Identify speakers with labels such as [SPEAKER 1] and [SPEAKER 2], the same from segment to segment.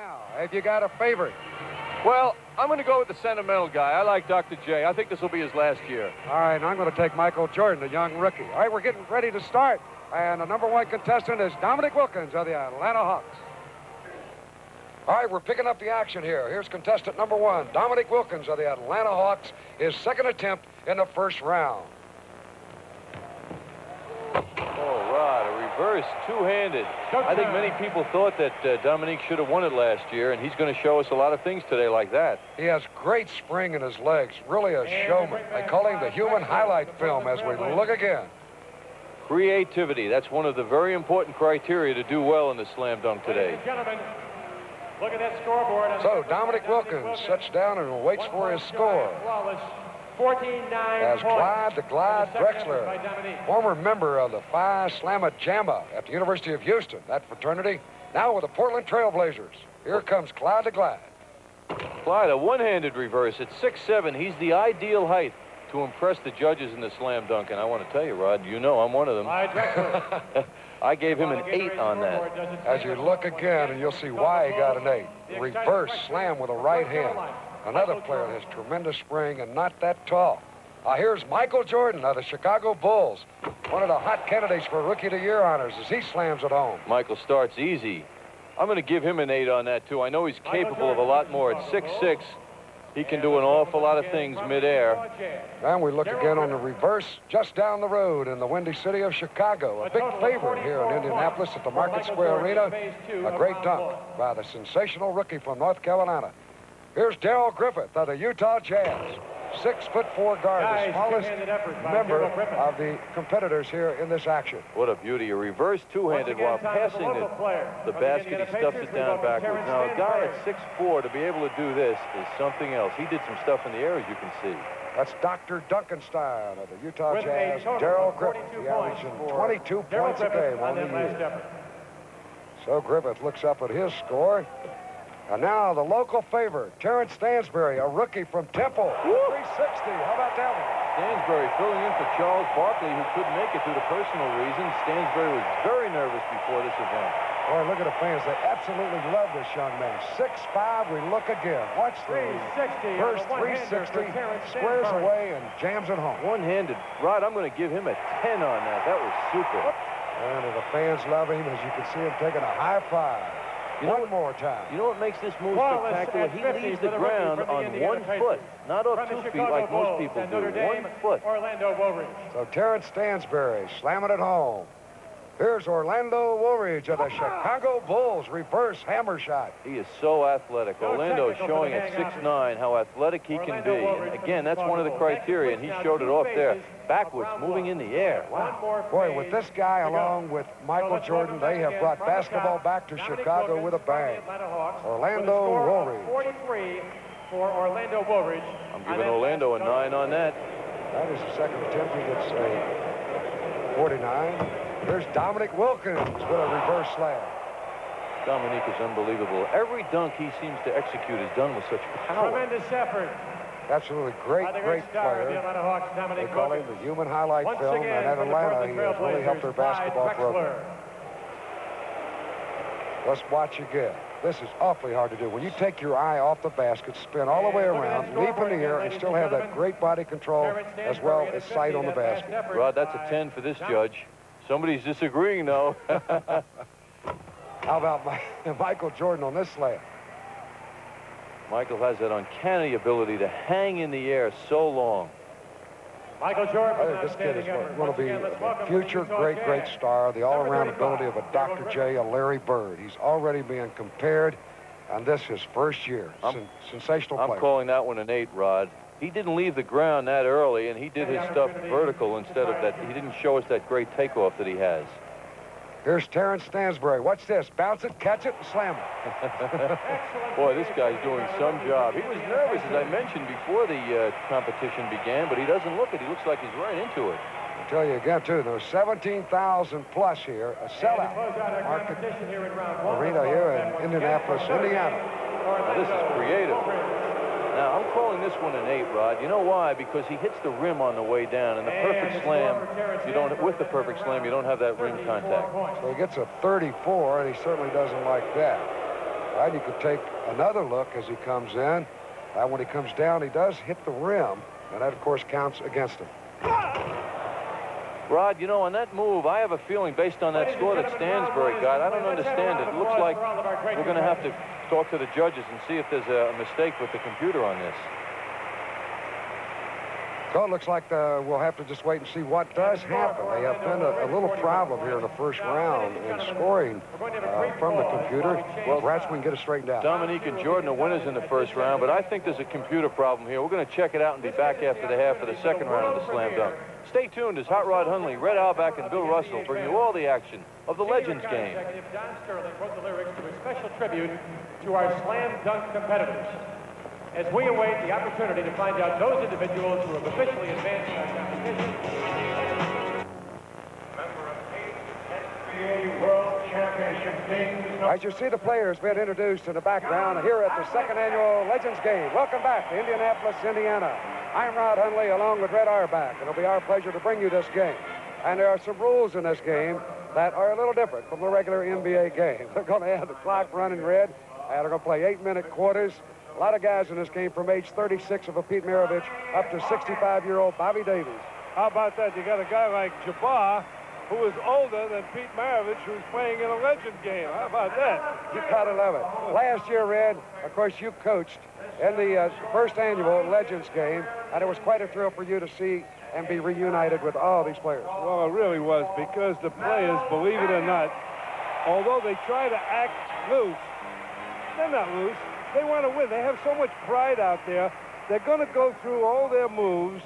[SPEAKER 1] now? Have you got a favorite?
[SPEAKER 2] Well, I'm going to go with the sentimental guy. I like Dr. J. I think this will be his last year.
[SPEAKER 1] All right, and I'm going to take Michael Jordan, the young rookie. All right, we're getting ready to start. And the number one contestant is Dominic Wilkins of the Atlanta Hawks. All right, we're picking up the action here. Here's contestant number one, Dominic Wilkins of the Atlanta Hawks, his second attempt in the first round.
[SPEAKER 2] Oh, Rod, a reverse two-handed. I think many people thought that Dominique should have won it last year, and he's going to show us a lot of things today like that.
[SPEAKER 1] He has great spring in his legs, really a showman. They call him the human highlight film as we look again.
[SPEAKER 2] Creativity, that's one of the very important criteria to do well in the slam dunk today.
[SPEAKER 3] Gentlemen, look at that scoreboard.
[SPEAKER 1] So Dominic Wilkins sits down and waits for his score.
[SPEAKER 3] 14-9
[SPEAKER 1] As Clyde the Glide Drexler, former member of the Phi Slamma Jamma at the University of Houston, that fraternity, now with the Portland Trailblazers. Here comes Clyde the Glide.
[SPEAKER 2] Clyde, a one-handed reverse at 6'7". He's the ideal height to impress the judges in the slam dunk. And I want to tell you, Rod, you know I'm one of them. I gave him an 8 on that.
[SPEAKER 1] As you look again, and you'll see why he got an 8. Reverse slam with a right hand. Another player that has tremendous spring and not that tall. Here's Michael Jordan of the Chicago Bulls. One of the hot candidates for Rookie of the Year honors as he slams it home.
[SPEAKER 2] Michael starts easy. I'm going to give him an 8 on that, too. I know he's capable of a lot more. At 6'6", he can do an awful lot of things midair.
[SPEAKER 1] And we look again on the reverse just down the road in the windy city of Chicago. A big favorite here in Indianapolis at the Market Square Arena. A great dunk by the sensational rookie from North Carolina. Here's Darrell Griffith of the Utah Jazz. 6'4" guard, the smallest member of the competitors here in this action.
[SPEAKER 2] What a beauty. A reverse two-handed while passing the basket. He stuffs it down backwards. Now, a guy at 6'4" to be able to do this is something else. He did some stuff in the air, as you can see.
[SPEAKER 1] That's Dr. Duncanstein of the Utah Jazz, Darrell Griffith. He averaging 22 points a game on the year. So Griffith looks up at his score. And now the local favorite, Terrence Stansbury, a rookie from Temple. 360. How about that one?
[SPEAKER 2] Stansbury filling in for Charles Barkley, who couldn't make it due to personal reasons. Stansbury was very nervous before this event.
[SPEAKER 1] Boy, look at the fans. They absolutely love this young man. 6'5", we look again. Watch the first 360, squares away and jams it home.
[SPEAKER 2] One-handed. Rod, I'm going to give him a 10 on that. That was super.
[SPEAKER 1] And the fans love him, as you can see him taking a high five. One more time.
[SPEAKER 2] You know what makes this move spectacular? He leaves the ground on 1 foot, not up 2 feet like most people do. 1 foot.
[SPEAKER 1] So Terrence Stansbury slamming it home. Here's Orlando Woolridge of the Chicago Bulls. Reverse hammer shot.
[SPEAKER 2] He is so athletic. Orlando is showing at 6'9" how athletic he can be. And again, that's one of the criteria, and he showed it off there. Backwards, moving in the air. Wow.
[SPEAKER 1] Boy, with this guy along with Michael Jordan, they have brought basketball back to Chicago with a bang. Orlando Woolridge.
[SPEAKER 3] 43 for Orlando Woolridge.
[SPEAKER 2] I'm giving Orlando a 9 on that.
[SPEAKER 1] That is the second attempt. He gets a 49. There's Dominic Wilkins with a reverse slam.
[SPEAKER 2] Dominique is unbelievable. Every dunk he seems to execute is done with such power.
[SPEAKER 3] Tremendous effort.
[SPEAKER 1] Absolutely great player. They call him the human highlight film, and at Atlanta, he has really helped their basketball program. Let's watch again. This is awfully hard to do. When you take your eye off the basket, spin all the way around, leap in the air, and still have that great body control as well as sight on the basket.
[SPEAKER 2] Rod, that's a 10 for this judge. Somebody's disagreeing, though.
[SPEAKER 1] How about Michael Jordan on this slam?
[SPEAKER 2] Michael has that uncanny ability to hang in the air so long.
[SPEAKER 3] Michael Jordan.
[SPEAKER 1] I think this kid is going to be a future great star, the all-around ability of a Dr. J, a Larry Bird. He's already being compared, and this is his first year. Sensational player.
[SPEAKER 2] I'm calling that one an 8, Rod. He didn't leave the ground that early, and he did his stuff vertical instead of that. He didn't show us that great takeoff that he has.
[SPEAKER 1] Here's Terrence Stansbury. Watch this. Bounce it, catch it, and slam it.
[SPEAKER 2] Boy, this guy's doing some job. He was nervous, as I mentioned, before the competition began, but he doesn't look it. He looks like he's right into it.
[SPEAKER 1] I'll tell you again, too, there's 17,000 plus here, a sellout market arena here in Indianapolis, Indiana.
[SPEAKER 2] Now, this is creative. Now, I'm calling this one an 8, Rod. You know why? Because he hits the rim on the way down, and the perfect slam, with the perfect slam, you don't have that rim contact.
[SPEAKER 1] So he gets a 34, and he certainly doesn't like that. Right, you could take another look as he comes in. When he comes down, he does hit the rim, and that, of course, counts against him.
[SPEAKER 2] Rod, you know, on that move, I have a feeling based on that score that Stansbury got, I don't understand it. It looks like we're going to have to talk to the judges and see if there's a mistake with the computer on this.
[SPEAKER 1] So it looks like we'll have to just wait and see what does happen. They have been a little problem here in the first round in scoring from the computer. Well, perhaps we can get it straightened out.
[SPEAKER 2] Dominique and Jordan are winners in the first round, but I think there's a computer problem here. We're going to check it out and be back after the half of the second round of the slam dunk. Stay tuned as Hot Rod Hundley, Red Auerbach, and Bill Russell bring you all the action of the Legends game.
[SPEAKER 3] John Sterling wrote the lyrics to a special tribute to our slam dunk competitors, as we await the opportunity to find out those individuals who have officially advanced in our competition. Member of 8 NBA World Championship teams.
[SPEAKER 1] As you see the players being introduced in the background here at the second annual Legends game. Welcome back to Indianapolis, Indiana. I'm Rod Hundley along with Red Auerbach. It'll be our pleasure to bring you this game. And there are some rules in this game that are a little different from the regular NBA game. They're going to have the clock running red, and they're going to play 8-minute quarters. A lot of guys in this game from age 36 of a Pete Maravich up to 65-year-old Bobby Davies.
[SPEAKER 4] How about that? You got a guy like Jabbar, who is older than Pete Maravich, who's playing in a legend game. How about that?
[SPEAKER 1] You gotta love it. Last year, Red, of course, you coached in the first annual Legends game, and it was quite a thrill for you to see and be reunited with all these players.
[SPEAKER 4] Well, it really was, because the players, believe it or not, although they try to act loose, they're not loose. They want to win. They have so much pride out there. They're going to go through all their moves.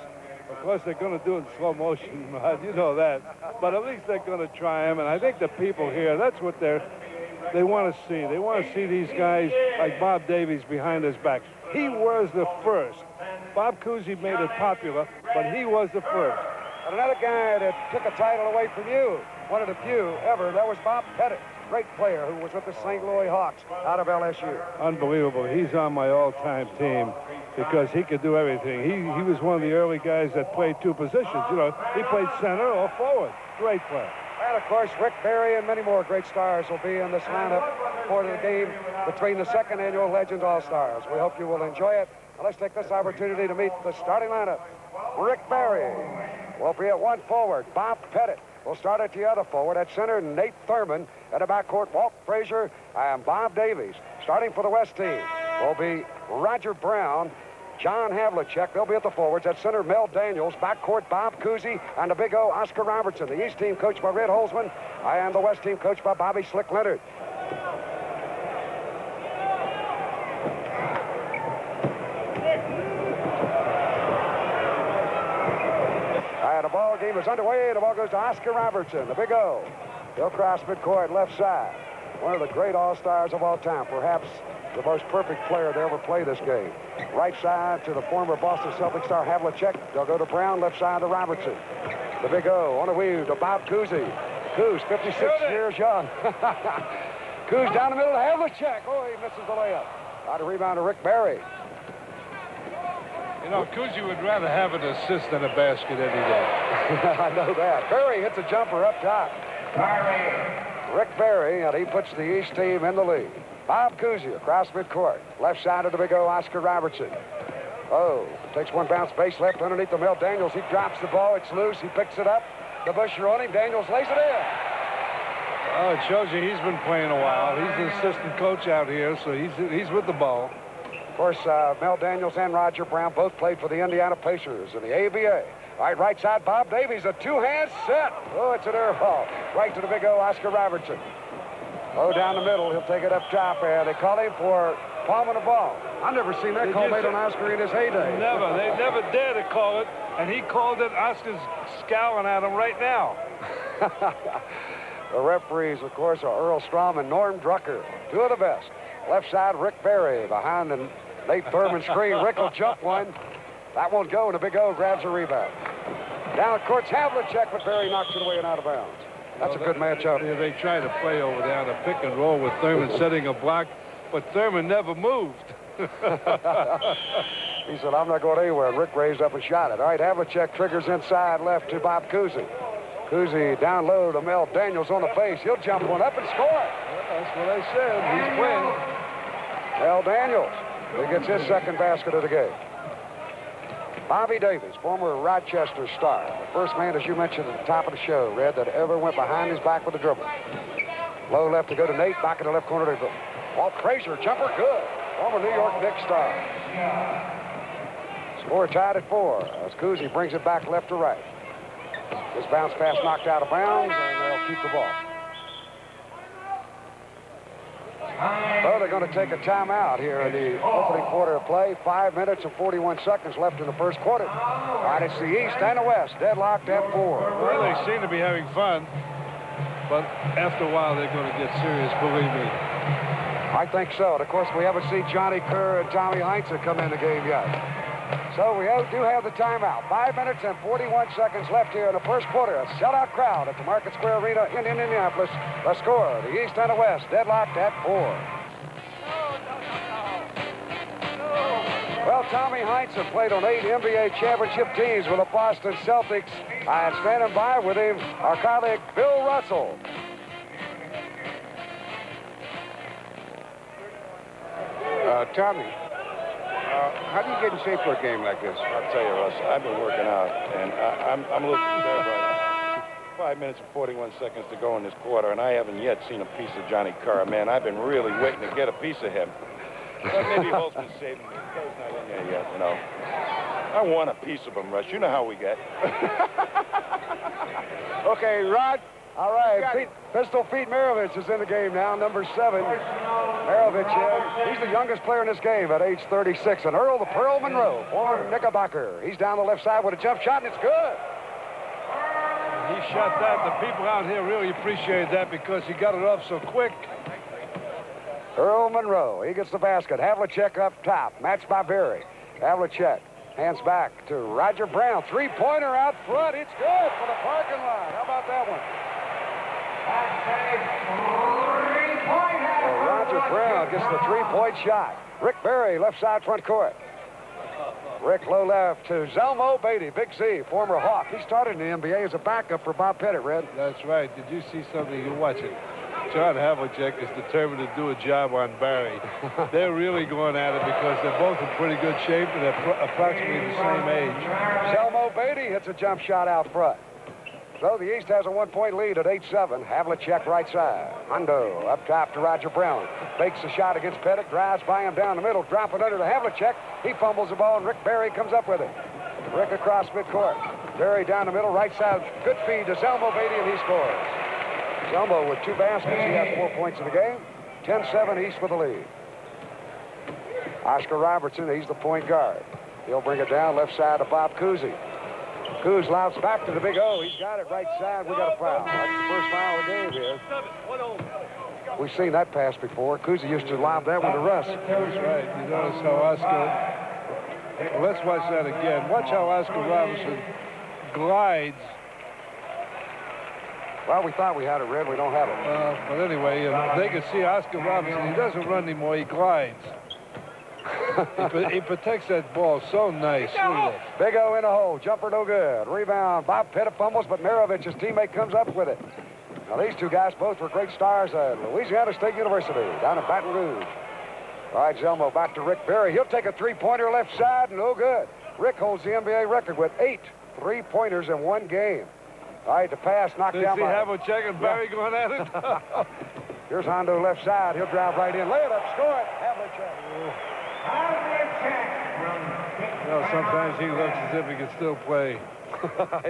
[SPEAKER 4] Of course, they're going to do it in slow motion, Rod. You know that. But at least they're going to try them. And I think the people here, that's what they want to see. They want to see these guys like Bob Davies behind his back. He was the first. Bob Cousy made it popular, but he was the first.
[SPEAKER 1] And another guy that took a title away from you, one of the few ever, that was Bob Pettit. Great player who was with the St. Louis Hawks out of LSU.
[SPEAKER 4] Unbelievable. He's on my all-time team because he could do everything. He was one of the early guys that played two positions. You know, he played center or forward. Great player.
[SPEAKER 1] And, of course, Rick Barry and many more great stars will be in this lineup for the game between the second annual Legends All-Stars. We hope you will enjoy it. Now, let's take this opportunity to meet the starting lineup. Rick Barry will be at one forward. Bob Pettit will start at the other forward. At center, Nate Thurmond. At the backcourt, Walt, Frazier, and Bob Davies. Starting for the West team will be Roger Brown, John Havlicek. They'll be at the forwards. At center, Mel Daniels. Backcourt, Bob Cousy, and the Big O, Oscar Robertson. The East team coached by Red Holzman, and the West team coached by Bobby Slick Leonard. And the ball game is underway. The ball goes to Oscar Robertson, the Big O. He'll cross midcourt left side. One of the great all-stars of all time, perhaps the most perfect player to ever play this game. Right side to the former Boston Celtics star Havlicek. They'll go to Brown, left side to Robertson. The Big O on the weave to Bob Cousy. Coos, 56 years young. Coos down the middle to Havlicek. Oh, he misses the layup. Out of rebound to Rick Barry.
[SPEAKER 4] You know, Cousy would rather have an assist than a basket any day.
[SPEAKER 1] I know that. Barry hits a jumper up top. Rick Barry, and he puts the East team in the lead. Bob Cousy across midcourt. Left side of the Big O, Oscar Robertson. Oh, takes one bounce base left underneath the Mel Daniels. He drops the ball. It's loose. He picks it up. DeBusschere on him. Daniels lays it in.
[SPEAKER 4] Oh, it shows you he's been playing a while. He's the assistant coach out here, so he's with the ball.
[SPEAKER 1] Of course, Mel Daniels and Roger Brown both played for the Indiana Pacers in the ABA. All right side, Bob Davies, a two-hand set. Oh, it's an air ball. Right to the Big O, Oscar Robertson. Oh, down the middle, he'll take it up top, and they call him for palming the ball. I've never seen that call made on Oscar in his heyday.
[SPEAKER 4] Never. They never dare to call it, and he called it. Oscar's scowling at him right now.
[SPEAKER 1] The referees, of course, are Earl Strom and Norm Drucker, two of the best. Left side, Rick Barry behind the Nate Thurmond screen. Rick will jump one. That won't go, and the Big O grabs a rebound. Down the court's Havlicek, but Barry knocks it away and out of bounds. That's a good matchup.
[SPEAKER 4] Yeah, they try to play over there on a pick and roll with Thurmond setting a block, but Thurmond never moved.
[SPEAKER 1] He said, I'm not going anywhere. And Rick raised up and shot it. All right, Havlicek triggers inside left to Bob Cousy. Cousy down low to Mel Daniels on the face. He'll jump one up and score.
[SPEAKER 4] Yeah, that's what I said. He's playing.
[SPEAKER 1] Al Daniels, he gets his second basket of the game. Bobby Davis, former Rochester star. The first man, as you mentioned at the top of the show, Red, that ever went behind his back with a dribble. Low left to go to Nate. Back in the left corner to Walt. Frazier, jumper, good. Former New York Knicks star. Score tied at 4 as Cousy brings it back left to right. This bounce pass knocked out of bounds, and they'll keep the ball. Well, they're going to take a timeout here in the opening quarter of play. 5 minutes and 41 seconds left in the first quarter. All right, it's the East and the West, deadlocked at 4.
[SPEAKER 4] Well, they seem to be having fun, but after a while they're going to get serious, believe me.
[SPEAKER 1] I think so. And of course, we haven't seen Johnny Kerr and Tommy Heinsohn come in the game yet. So we do have the timeout. 5 minutes and 41 seconds left here in the first quarter. A sellout crowd at the Market Square Arena in Indianapolis. The score, the East and the West, deadlocked at 4. Well, Tommy Heinsohn played on 8 NBA championship teams with the Boston Celtics. And standing by with him, our colleague Bill Russell.
[SPEAKER 5] Tommy, how do you get in shape for a game like this?
[SPEAKER 6] I'll tell you, Russ, I've been working out, and I'm a little concerned right now. 5 minutes and 41 seconds to go in this quarter, and I haven't yet seen a piece of Johnny Kerr. Man, I've been really waiting to get a piece of him. But maybe Holtzman's saving me. Kerr's not in there yet, you know. I want a piece of him, Russ. You know how we get.
[SPEAKER 5] Okay, Rod.
[SPEAKER 1] All right, Pistol Pete Maravich is in the game now, number 7. Maravich, he's the youngest player in this game at age 36. And Earl, the Pearl Monroe, former Knickerbocker. He's down the left side with a jump shot, and it's good.
[SPEAKER 4] He shot that. The people out here really appreciate that because he got it off so quick.
[SPEAKER 1] Earl Monroe, he gets the basket. Havlicek up top, matched by Berry. Havlicek hands back to Roger Brown. Three-pointer out front. It's good for the parking lot. How about that one? Well, Roger Brown gets the three-point shot. Rick Berry, left side front court. Rick low left to Zelmo Beatty, Big Z, former Hawk. He started in the NBA as a backup for Bob Pettit, Red.
[SPEAKER 4] That's right. Did you see something? You watch it. John Havlicek is determined to do a job on Barry. They're really going at it because they're both in pretty good shape and they're approximately the same age.
[SPEAKER 1] Zelmo Beatty hits a jump shot out front. So the East has a 1-point lead at 8-7. Havlicek right side. Hondo up top to Roger Brown. Fakes the shot against Pettit. Drives by him down the middle. Drop it under to Havlicek. He fumbles the ball and Rick Berry comes up with it. Rick across midcourt. Berry down the middle. Right side. Good feed to Zelmo Beatty and he scores. Zelmo with 2 baskets. He has 4 points in the game. 10-7 East with the lead. Oscar Robertson, he's the point guard. He'll bring it down left side to Bob Cousy. Coos louts back to the big O. He's got it right side. We got a foul. That's the first foul of the game here. We've seen that pass before. Cousy used to lob that one to Russ.
[SPEAKER 4] That's right. You notice how Oscar... Well, let's watch that again. Watch how Oscar Robertson glides.
[SPEAKER 1] Well, we thought we had it, Red. We don't have it.
[SPEAKER 4] But anyway, they can see Oscar Robertson. He doesn't run anymore. He glides. He protects that ball so nice.
[SPEAKER 1] Big O in the hole. Jumper no good. Rebound. Bob Pettit fumbles, but Maravich, his teammate, comes up with it. Now, these two guys both were great stars at Louisiana State University down in Baton Rouge. All right, Zelmo back to Rick Berry. He'll take a three-pointer left side. No good. Rick holds the NBA record with 8 three-pointers in one game. All right, the pass knocked down by...
[SPEAKER 4] Havlicek and Berry going at it?
[SPEAKER 1] Here's Hondo left side. He'll drive right in. Lay it up. Score it. Havlicek.
[SPEAKER 4] You know, sometimes he looks as if he can still play.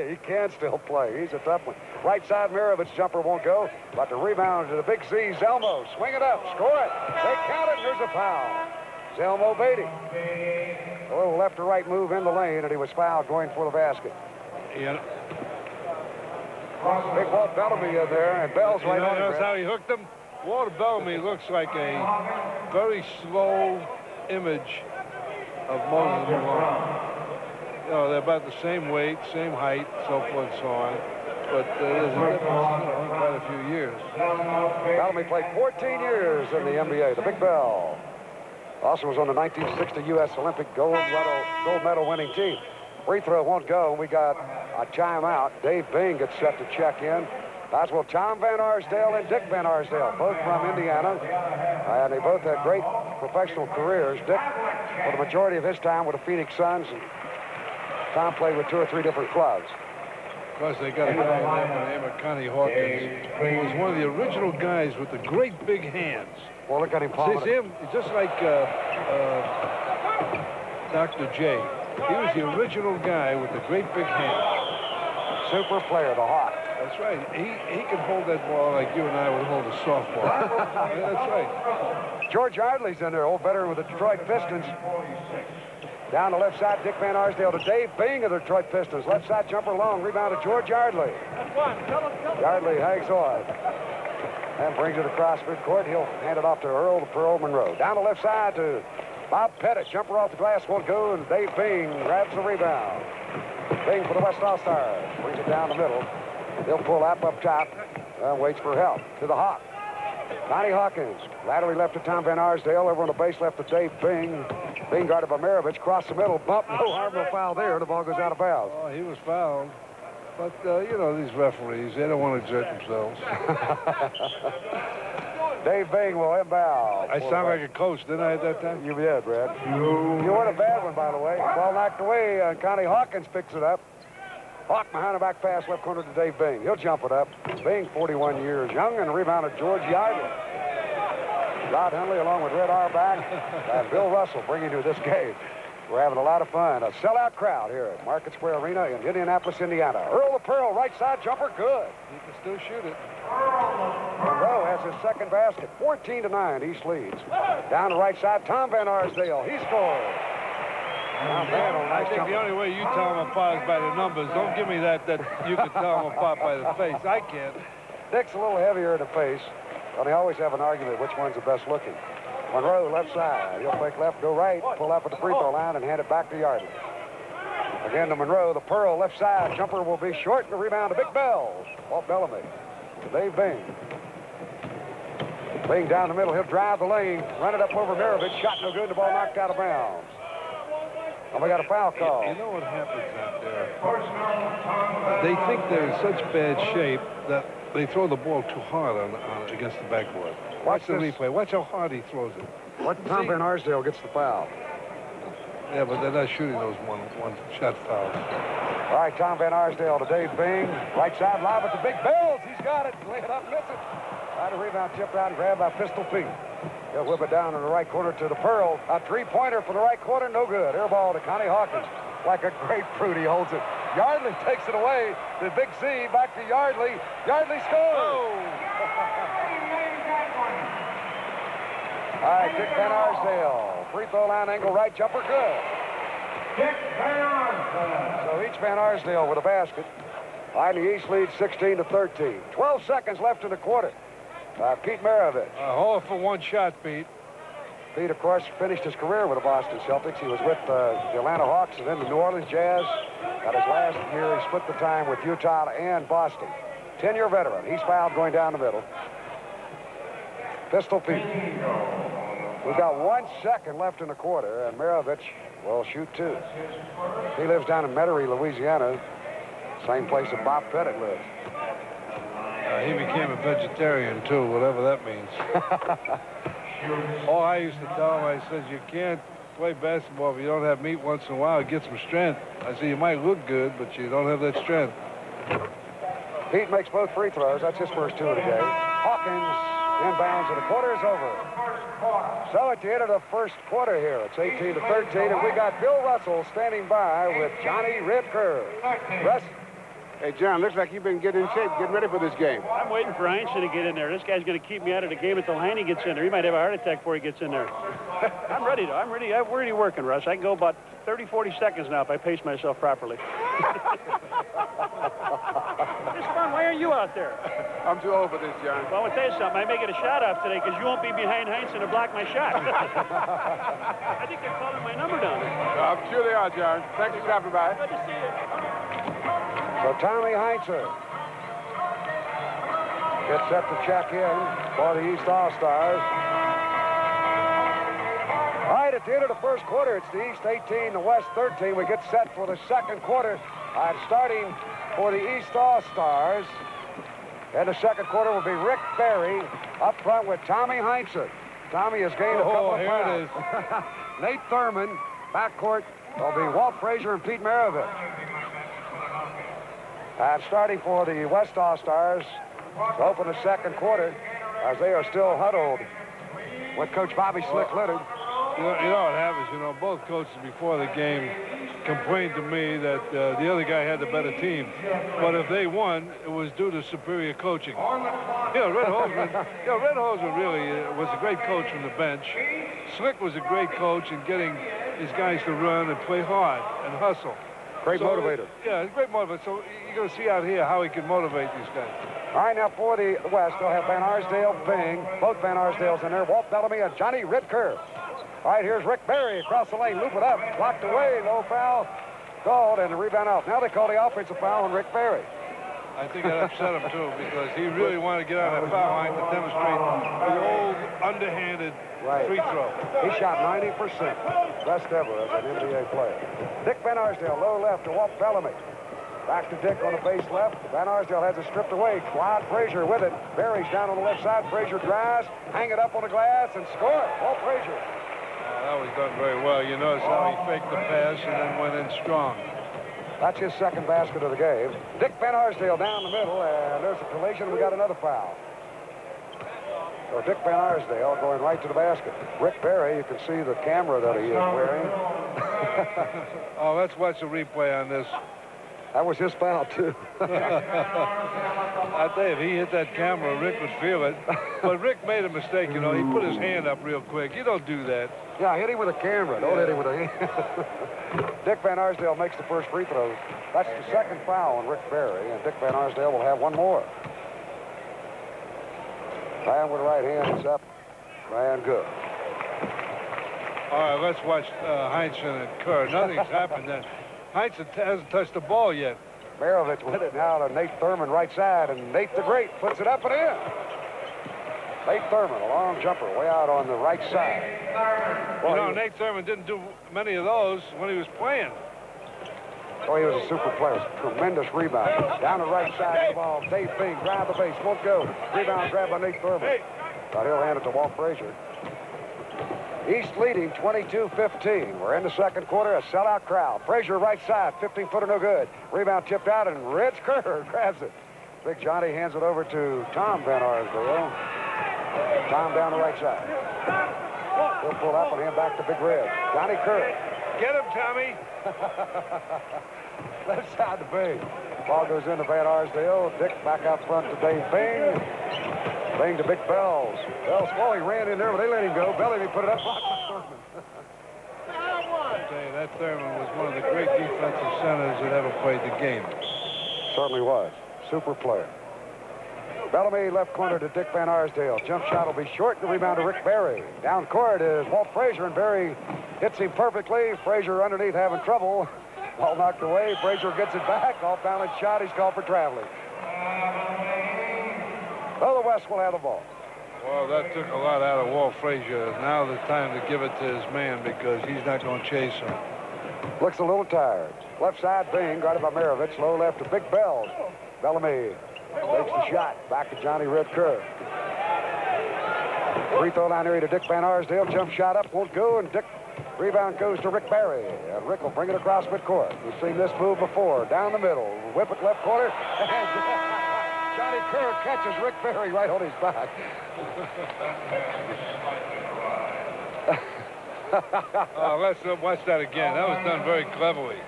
[SPEAKER 1] He can still play. He's a tough one. Right side, Maravich jumper won't go. But the rebound to the Big Z, Zelmo. Swing it up. Score it. They count it. There's a foul. Zelmo Beatty. A little left to right move in the lane, and he was fouled going for the basket.
[SPEAKER 4] Yeah.
[SPEAKER 1] Big Walt Bellamy in there, and Bell's right on him.
[SPEAKER 4] Notice how he hooked him? Walter Bellamy looks like a very slow image of Moses Malone. You know, they're about the same weight, same height, so forth and so on. But there's a difference, in quite a few years.
[SPEAKER 1] Bellamy played 14 years in the NBA, the Big Bell. Also was on the 1960 U.S. Olympic gold medal winning team. Free throw won't go, and we got a timeout. Dave Bing gets set to check in. As will Tom Van Arsdale and Dick Van Arsdale, both from Indiana. And they both had great professional careers. Dick, for the majority of his time with the Phoenix Suns, and Tom played with 2 or 3 different clubs.
[SPEAKER 4] Of course, they got a guy in there by the name of Connie Hawkins, who was one of the original guys with the great big hands.
[SPEAKER 1] Well, look at him, Paul.
[SPEAKER 4] It's him, just like Dr. J. He was the original guy with the great big hands.
[SPEAKER 1] Super player, the Hawk.
[SPEAKER 4] That's right. He could hold that ball like you and I would hold a softball. Yeah, that's right.
[SPEAKER 1] George Yardley's in there, old veteran with the Detroit Pistons. Down the left side, Dick Van Arsdale to Dave Bing of the Detroit Pistons. Left side jumper long, rebound to George Yardley. Yardley hangs on and brings it across midcourt. He'll hand it off to Earl, the Pearl Monroe. Down the left side to Bob Pettit. Jumper off the glass won't go, and Dave Bing grabs the rebound. Bing for the West All-Stars. Brings it down the middle. He'll pull up top and waits for help to the Hawk. Connie Hawkins, laterally left to Tom Van Arsdale. Over on the base left to Dave Bing. Bing guarded by Maravich. Cross the middle. Bump. No harm, no foul there. The ball goes out of bounds.
[SPEAKER 4] Oh, he was fouled. But, you know, these referees, they don't want to exert themselves.
[SPEAKER 1] Dave Bing will inbound.
[SPEAKER 4] I sound like a coach, didn't I, at that time?
[SPEAKER 1] You did, Brad. You weren't a bad one, by the way. Ball knocked away, and Connie Hawkins picks it up. Hawk behind the back pass, left corner to Dave Bing. He'll jump it up. Bing, 41 years young, and rebounded George Yardley. Rod Hundley along with Red Auerbach and Bill Russell bringing you this game. We're having a lot of fun. A sellout crowd here at Market Square Arena in Indianapolis, Indiana. Earl the Pearl, right side jumper, good.
[SPEAKER 4] He can still shoot it.
[SPEAKER 1] Monroe has his second basket. 14-9, East leads. Down the right side, Tom Van Arsdale. He scores.
[SPEAKER 4] I think the only way you tell them apart is by the numbers. Don't give me that you can tell them apart by the face. I can't.
[SPEAKER 1] Dick's a little heavier in the face, but they always have an argument which one's the best looking. Monroe, left side. He'll fake left, go right, pull up at the free throw line, and hand it back to Yardley. Again to Monroe, the Pearl, left side. Jumper will be short, and the rebound to Big Bells. Walt Bellamy to Dave Bing. Bing down the middle. He'll drive the lane, run it up over Maravich. Shot no good, the ball knocked out of bounds. And we got a foul call.
[SPEAKER 4] You know what happens out there? They think they're in such bad shape that they throw the ball too hard on against the backboard. Watch the replay. Watch how hard he throws it.
[SPEAKER 1] Tom Van Arsdale gets the foul.
[SPEAKER 4] Yeah, but they're not shooting those one-shot fouls.
[SPEAKER 1] All right, Tom Van Arsdale to Dave Bing. Right side, lob at the Big Bells. He's got it. Lay it up, miss it. Try to rebound, tipped out, and grabbed by Pistol Pete. He'll whip it down in the right corner to the Pearl. A three-pointer for the right corner, no good. Air ball to Connie Hawkins. Like a grapefruit, he holds it. Yardley takes it away. The Big C back to Yardley. Yardley scores. Oh. All right, Dick Van Arsdale. Free throw line angle, right jumper, good. Dick Van Arsdale. So each Van Arsdale with a basket. All right, the East leads 16-13. 12 seconds left in the quarter. Pete Maravich.
[SPEAKER 4] Hold it for one shot, Pete.
[SPEAKER 1] Pete, of course, finished his career with the Boston Celtics. He was with the Atlanta Hawks and then the New Orleans Jazz. Got his last year, he split the time with Utah and Boston. 10-year veteran. He's fouled going down the middle. Pistol Pete. We've got 1 second left in the quarter, and Maravich will shoot 2. He lives down in Metairie, Louisiana. Same place that Bob Pettit lives.
[SPEAKER 4] He became a vegetarian, too, whatever that means. All I used to tell him, I said, you can't play basketball if you don't have meat once in a while. Get some strength. I said, you might look good, but you don't have that strength.
[SPEAKER 1] Pete makes both free throws. That's his first 2 of the game. Hawkins inbounds, and the quarter is over. So at the end of the first quarter here, it's 18-13, and we got Bill Russell standing by with Johnny Red Curve. Russ?
[SPEAKER 5] Hey, John, looks like you've been getting in shape, getting ready for this game.
[SPEAKER 7] I'm waiting for Heinsohn to get in there. This guy's going to keep me out of the game until Heine gets in there. He might have a heart attack before he gets in there. I'm ready, though. I'm ready. Where are you working, Russ? I can go about 30, 40 seconds now if I pace myself properly. It's fun. Why aren't you out there?
[SPEAKER 5] I'm too old for this, John.
[SPEAKER 7] Well, I'll tell you something. I may get a shot off today because you won't be behind Heinsohn to block my shot. I think they're calling my number down there.
[SPEAKER 5] I'm sure they are, John. Thanks for stopping by.
[SPEAKER 7] Good to see you.
[SPEAKER 1] So Tommy Heinsohn gets set to check in for the East All-Stars. All right, at the end of the first quarter, it's the East 18, the West 13. We get set for the second quarter. Starting for the East All-Stars. In the second quarter will be Rick Barry up front with Tommy Heinsohn. Tommy has gained a couple of
[SPEAKER 4] here
[SPEAKER 1] pounds.
[SPEAKER 4] it is.
[SPEAKER 1] Nate Thurmond, backcourt, will be Walt Frazier and Pete Maravich. And starting for the West All-Stars to open the second quarter, as they are still huddled with Coach Bobby Slick Leonard.
[SPEAKER 4] You know what happens, both coaches before the game complained to me that the other guy had the better team. But if they won, it was due to superior coaching. Red Holzman really was a great coach from the bench. Slick was a great coach in getting his guys to run and play hard and hustle.
[SPEAKER 1] Great motivator.
[SPEAKER 4] Yeah, it's a great motivator. So you're going to see out here how he can motivate these guys.
[SPEAKER 1] All right, now for the West, they'll have Van Arsdale, Bing, both Van Arsdales in there, Walt Bellamy and Johnny Ridker. All right, here's Rick Barry across the lane, loop it up, blocked away, no foul, called, and the rebound out. Now they call the offensive foul on Rick Barry.
[SPEAKER 4] I think that upset him, too, because he really wanted to get out of that foul line to demonstrate the old underhanded free throw.
[SPEAKER 1] He shot 90%, best ever as an NBA player. Dick Van Arsdale, low left to Walt Bellamy. Back to Dick on the base left. Van Arsdale has it stripped away. Wild Frazier with it. Barry's down on the left side. Frazier drives, hang it up on the glass, and score it. Walt Frazier.
[SPEAKER 4] That was done very well. You notice how he faked the pass and then went in strong.
[SPEAKER 1] That's his second basket of the game. Dick Van Arsdale down the middle, and there's a collision. We got another foul. So Dick Van Arsdale going right to the basket. Rick Barry, you can see the camera that he is wearing.
[SPEAKER 4] Oh, let's watch the replay on this.
[SPEAKER 1] That was his foul, too.
[SPEAKER 4] I tell you, if he hit that camera, Rick would feel it. But Rick made a mistake, He put his hand up real quick. You don't do that.
[SPEAKER 1] Yeah, hit him with a camera. Don't hit him with a hand. Dick Van Arsdale makes the first free throw. That's the second foul on Rick Barry, and Dick Van Arsdale will have one more. Ryan with the right hand is up. Ryan good.
[SPEAKER 4] All right, let's watch Heinsohn and Kerr. Nothing's happened then. Heinsohn hasn't touched the ball yet.
[SPEAKER 1] Maravich with it now to Nate Thurmond right side, and Nate the Great puts it up and in. Nate Thurmond, a long jumper way out on the right side. Well,
[SPEAKER 4] Nate Thurmond didn't do many of those when he was playing.
[SPEAKER 1] Oh, he was a super player. Tremendous rebound. Down the right side of the ball. Dave Bing, grab the base, won't go. Rebound grab by Nate Thurmond. But he'll hand it to Walt Frazier. East leading 22-15. We're in the second quarter, a sellout crowd. Frazier right side, 15-footer no good. Rebound tipped out, and Rich Kerr grabs it. Big Johnny hands it over to Tom Van Arsdale. Tom down the right side. He'll pull up and hand back to Big Red. Johnny Kerr.
[SPEAKER 4] Get him, Tommy.
[SPEAKER 1] Left side to Bing. Ball goes into Van Arsdale. Dick back out front to Dave Bing. Bing to Big Bells. Bells, he ran in there, but they let him go. Bellamy put it up.
[SPEAKER 4] That Thurmond was one of the great defensive centers that ever played the game.
[SPEAKER 1] Certainly was. Super player. Bellamy left corner to Dick Van Arsdale. Jump shot will be short. The rebound to Rick Barry. Down court is Walt Frazier, and Barry hits him perfectly. Frazier underneath having trouble. Ball knocked away. Frazier gets it back. Off-balance shot. He's called for traveling. So the West will have the ball.
[SPEAKER 4] Well, that took a lot out of Walt Frazier. Now the time to give it to his man because he's not going to chase him.
[SPEAKER 1] Looks a little tired. Left side, Bing, guarded by Maravich. Low left to Big Bells. Bellamy takes the shot. Back to Johnny Red Kerr. Free throw line area to Dick Van Arsdale. Jump shot up, won't go, and Dick rebound goes to Rick Barry. And Rick will bring it across midcourt. We've seen this move before. Down the middle. Whip it left corner. Johnny Kerr catches Rick Barry right on his back.
[SPEAKER 4] Let's watch that again. That was done very cleverly.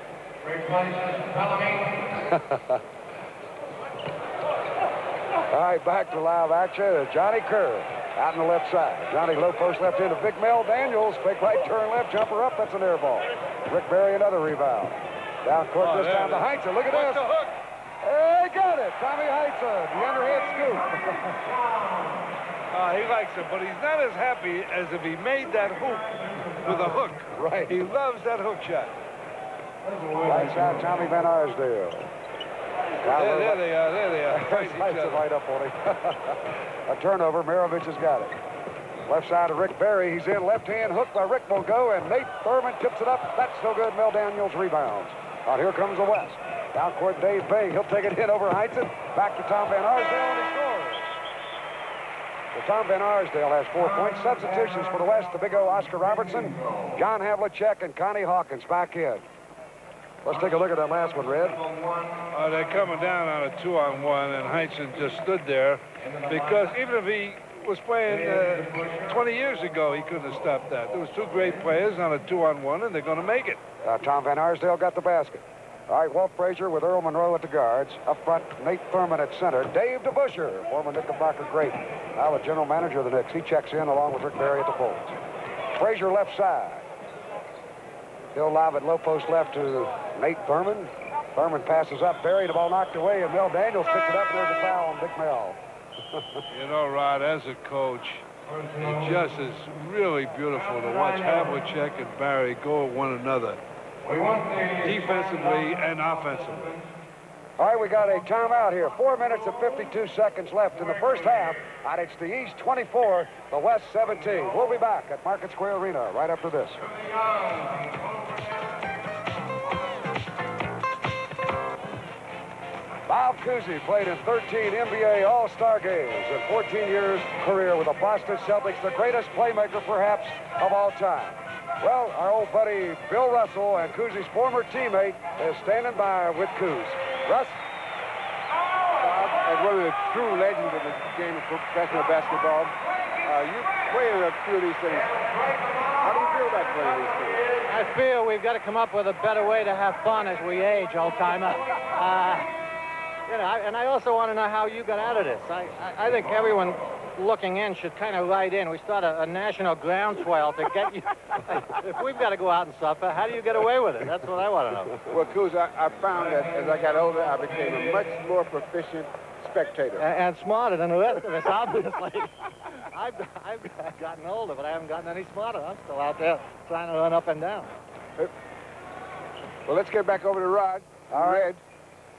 [SPEAKER 1] All right, back to live action. Johnny Kerr out on the left side. Johnny low post left into Big Mel Daniels. Fake right turn left, jumper up. That's an air ball. Rick Barry another rebound. Down court this time to Heinsohn. Look at this.
[SPEAKER 4] The hook.
[SPEAKER 1] Hey, got it. Tommy Heinsohn, the underhand scoop.
[SPEAKER 4] He likes it, but he's not as happy as if he made that hoop with a hook.
[SPEAKER 1] Right.
[SPEAKER 4] He loves that hook shot.
[SPEAKER 1] Right side, Tommy Van Arsdale.
[SPEAKER 4] There they are.
[SPEAKER 1] Lights it right up on him. A turnover. Maravich has got it. Left side of Rick Barry. He's in. Left hand hook by Rick will go, and Nate Thurmond tips it up. That's no good. Mel Daniels rebounds. Now here comes the West. Down court, Dave Bing. He'll take it in over Heinsohn. Back to Tom Van Arsdale, and he scores. So Tom Van Arsdale has 4 points. Substitutions for the West, the big O Oscar Robertson, John Havlicek, and Connie Hawkins back in. Let's take a look at that last one, Red.
[SPEAKER 4] They're coming down on a 2-on-1, and Heinsohn just stood there because even if he was playing 20 years ago, he couldn't have stopped that. There was 2 great players on a 2-on-1, and they're going to make it.
[SPEAKER 1] Tom Van Arsdale got the basket. All right, Walt Frazier with Earl Monroe at the guards. Up front, Nate Thurmond at center. Dave DeBusschere, former Knickerbocker great, now the general manager of the Knicks. He checks in along with Rick Barry at the poles. Frazier left side. He'll lob it low post left to Nate Thurmond. Thurmond passes up. Barry, the ball knocked away, and Mel Daniels picked it up, and there's a foul on Big Mel.
[SPEAKER 4] You know, Rod, as a coach, it just is really beautiful to watch Havlicek and Barry go at one another, defensively and offensively.
[SPEAKER 1] All right, we got a timeout here. 4 minutes and 52 seconds left in the first half. And it's the East 24, the West 17. We'll be back at Market Square Arena right after this. Bob Cousy played in 13 NBA All-Star games and 14 years career with the Boston Celtics, the greatest playmaker perhaps of all time. Well, our old buddy Bill Russell and Cousy's former teammate is standing by with Coos. Russ?
[SPEAKER 5] As one of the true legends of the game of professional basketball, you play in a few of these things. How do you feel about playing these things?
[SPEAKER 8] I feel we've got to come up with a better way to have fun as we age, old-timer. You know, and I also want to know how you got out of this. I think everyone looking in should kind of write in. We start a national groundswell to get you. If we've got to go out and suffer, how do you get away with it? That's what I want to know.
[SPEAKER 5] Well, Coos, I found that as I got older, I became a much more proficient spectator.
[SPEAKER 8] And smarter than the rest of us, obviously. I've gotten older, but I haven't gotten any smarter. I'm still out there trying to run up and down.
[SPEAKER 5] Well, let's get back over to Rod.
[SPEAKER 1] All right.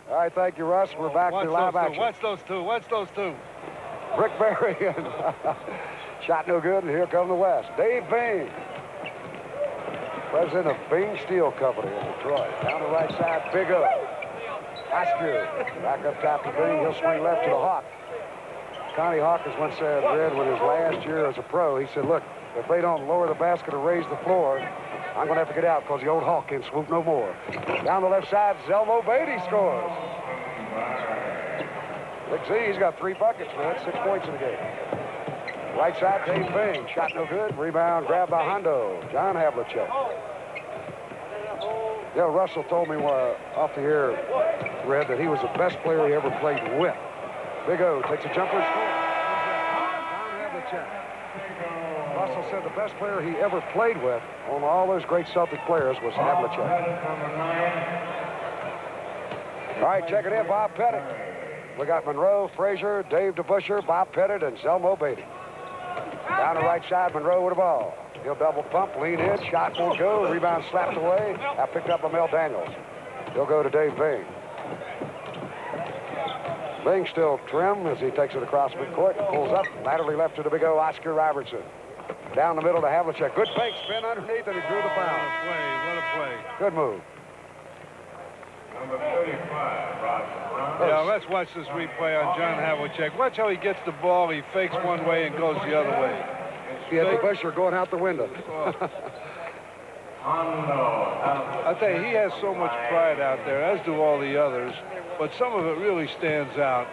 [SPEAKER 1] All right, thank you, Russ. We're back to live action.
[SPEAKER 4] Watch those two. Watch those two.
[SPEAKER 1] Rick Barry and shot no good, and here come the West. Dave Bing, president of Bing Steel Company in Detroit. Down the right side, Big O. Oscar, back up top to Bing. He'll swing left to the Hawk. Connie Hawkins once said, Red, with his last year as a pro, he said, look, if they don't lower the basket or raise the floor, I'm going to have to get out because the old Hawk can't swoop no more. Down the left side, Zelmo Beatty scores. Big Z, he's got 3 buckets, man. 6 points in the game. Right side, Dave Bing. Shot no good. Rebound grabbed by Hondo. John Havlicek. Yeah, Russell told me off the air, Red, that he was the best player he ever played with. Big O takes a jumper and scores. John Havlicek. Russell said the best player he ever played with on all those great Celtic players was Havlicek. All right, check it in, Bob Pettit. We got Monroe, Frazier, Dave DeBusschere, Bob Pettit, and Zelmo Beatty. Down the right side, Monroe with the ball. He'll double pump, lean in, shot won't go, rebound slapped away. Now picked up by Mel Daniels. He'll go to Dave Bing. Bing still trim as he takes it across midcourt, pulls up, laterally left to the big O, Oscar Robertson. Down the middle to Havlicek. Good fake spin underneath, and he drew the foul.
[SPEAKER 4] What a play.
[SPEAKER 1] Good move.
[SPEAKER 3] Number 35, Robertson.
[SPEAKER 4] Yeah, let's watch this replay on John Havlicek. Watch how he gets the ball. He fakes one way and goes the other way.
[SPEAKER 1] He had DeBusschere going out the window.
[SPEAKER 4] I tell you, he has so much pride out there, as do all the others. But some of it really stands out.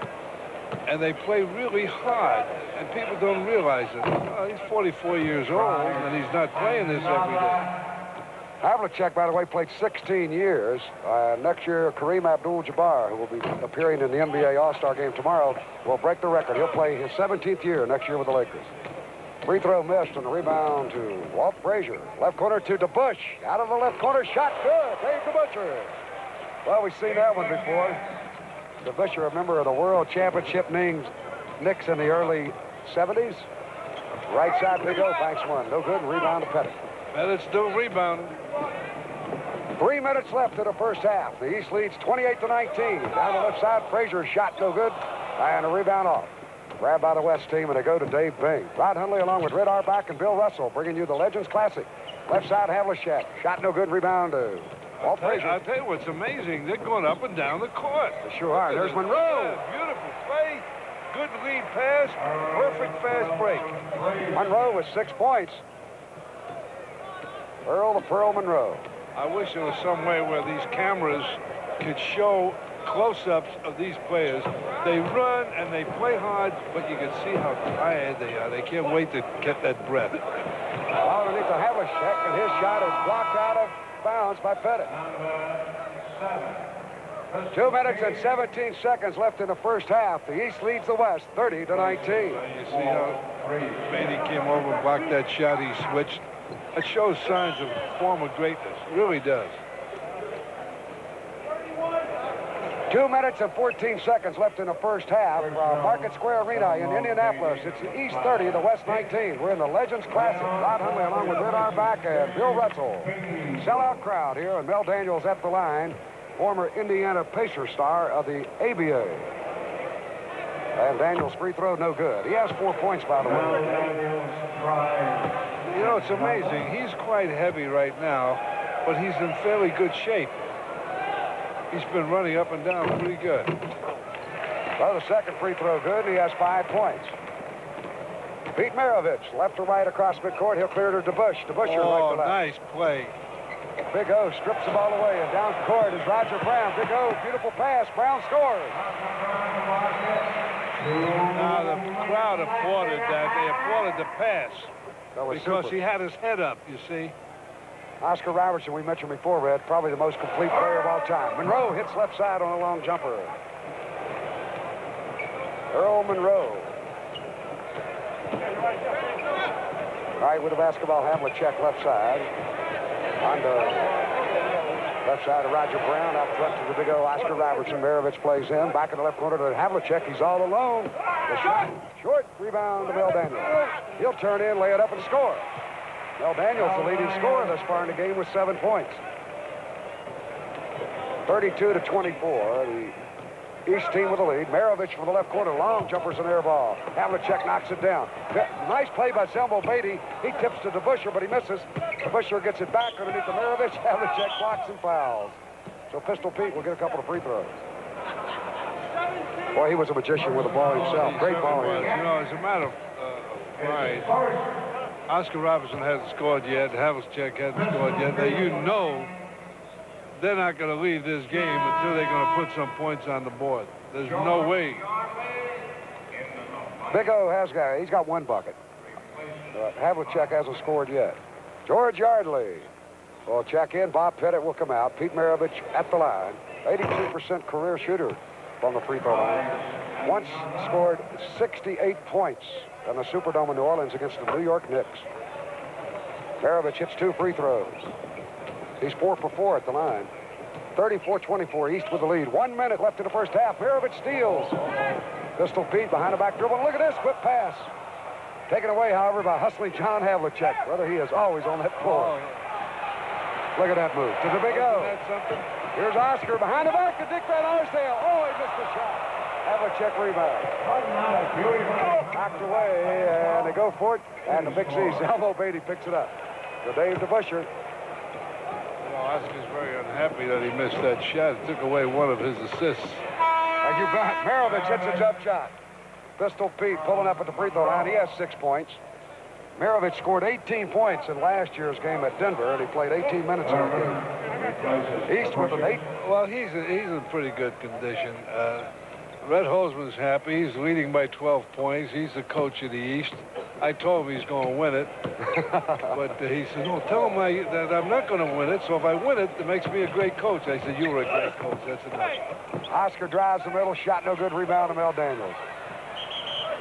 [SPEAKER 4] And they play really hard. And people don't realize it. Well, he's 44 years old, and he's not playing this every day.
[SPEAKER 1] Havlicek, by the way, played 16 years. Next year, Kareem Abdul-Jabbar, who will be appearing in the NBA All-Star game tomorrow, will break the record. He'll play his 17th year next year with the Lakers. Free throw missed, and the rebound to Walt Frazier. Left corner to DeBusschere. Out of the left corner, shot good. Dave DeBusschere. Well, we've seen that one before. DeBusschere, a member of the World Championship Knicks in the early 70s. Right side, Big O, banks one. No good, and rebound to Pettit.
[SPEAKER 4] Pettit's still rebounding.
[SPEAKER 1] 3 minutes left in the first half. The East leads 28-19. Down the left side, Frazier shot no good, and a rebound off. Grabbed by the West team, and they go to Dave Bing. Rod Hundley along with Red Auerbach and Bill Russell bringing you the Legends Classic. Left side, Havlicek. Shot no good, rebound to Walt Frazier.
[SPEAKER 4] I'll tell you what's amazing. They're going up and down the court.
[SPEAKER 1] They sure are. There's Monroe.
[SPEAKER 4] Yeah, beautiful play. good lead pass, perfect fast break.
[SPEAKER 1] Monroe with 6 points. Earl to Pearl Monroe.
[SPEAKER 4] I wish there was some way where these cameras could show close-ups of these players. They run and they play hard, but you can see how tired they are. They can't wait to get that breath.
[SPEAKER 1] Underneath the Havlicek, and his shot is blocked out of bounds by Pettit. 2 minutes and 17 seconds left in the first half. The East leads the West 30-19.
[SPEAKER 4] You see how Beatty came over and blocked that shot. He switched. It shows signs of former greatness. It really does.
[SPEAKER 1] 2 minutes and 14 seconds left in the first half. Market Square Arena in Indianapolis. It's the East 30, the West 19. We're in the Legends Classic. Rod Hundley along with Red Auerbach and Bill Russell. Sellout crowd here, and Mel Daniels at the line, former Indiana Pacer star of the ABA. And Daniels' free throw no good. He has 4 points, by the way.
[SPEAKER 4] You know, it's amazing. He's quite heavy right now, but he's in fairly good shape. He's been running up and down pretty good.
[SPEAKER 1] Well, the second free throw good, and he has 5 points. Pete Maravich, left to right across midcourt. He'll clear to DeBusschere. DeBusschere right to left.
[SPEAKER 4] Nice play.
[SPEAKER 1] Big O strips the ball away, and down court is Roger Brown. Big O, beautiful pass. Brown scores.
[SPEAKER 4] Now, the crowd applauded that. They applauded the pass because he had his head up, you see.
[SPEAKER 1] Oscar Robertson, we mentioned before, Red, probably the most complete player of all time. Monroe hits left side on a long jumper. Earl Monroe. All right, with the basketball, Havlicek left side. On the left side of Roger Brown, out front to the big O, Oscar Robertson. Maravich plays in. Back in the left corner to Havlicek. He's all alone. The shot, short, rebound to Mel Daniels. He'll turn in, lay it up, and score. Mel Daniels, the leading scorer thus far in the game with 7 points. 32-24. The East team with the lead. Maravich from the left corner. Long jumpers and air ball. Havlicek knocks it down. Nice play by Selmo Beatty. He tips to DeBusschere, but he misses. DeBusschere gets it back underneath the Maravich. Havlicek blocks and fouls. So Pistol Pete will get a couple of free throws. Boy, he was a magician with the ball himself. Great ball.
[SPEAKER 4] You know, as a matter of pride, Oscar Robertson hasn't scored yet. Havlicek hasn't scored yet. Now, you know they're not going to leave this game until they're going to put some points on the board. There's no way.
[SPEAKER 1] Big O he's got 1 bucket. Havlicek hasn't scored yet. George Yardley will check in. Bob Pettit will come out. Pete Maravich at the line. 82% career shooter from the free throw line. Once scored 68 points in the Superdome in New Orleans against the New York Knicks. Maravich hits 2 free throws. He's 4 for 4 at the line. 34-24, East with the lead. 1 minute left in the first half. Maravich steals. Pistol Pete behind the back dribble. Look at this, quick pass. Taken away, however, by hustling John Havlicek. Brother, he is always on that floor. Look at that move. To the big O. Here's Oscar behind the back to Dick Van Arsdale. Oh, he missed the shot. Havlicek rebound. Knocked away, and they go for it. And the big C, Selmo Beatty picks it up. To Dave DeBusschere.
[SPEAKER 4] Well, Oscar's very unhappy that he missed that shot. It took away one of his assists.
[SPEAKER 1] And you bet. Maravich hits a jump shot. Pistol Pete pulling up at the free throw line. He has 6 points. Maravich scored 18 points in last year's game at Denver, and he played 18 minutes in the game. East with an 8.
[SPEAKER 4] Well, he's in pretty good condition. Red Holzman's happy. He's leading by 12 points. He's the coach of the East. I told him he's going to win it. But he said, no, tell him that I'm not going to win it. So if I win it, it makes me a great coach. I said, you were a great coach. That's enough.
[SPEAKER 1] Oscar drives the middle. Shot no good. Rebound to Mel Daniels.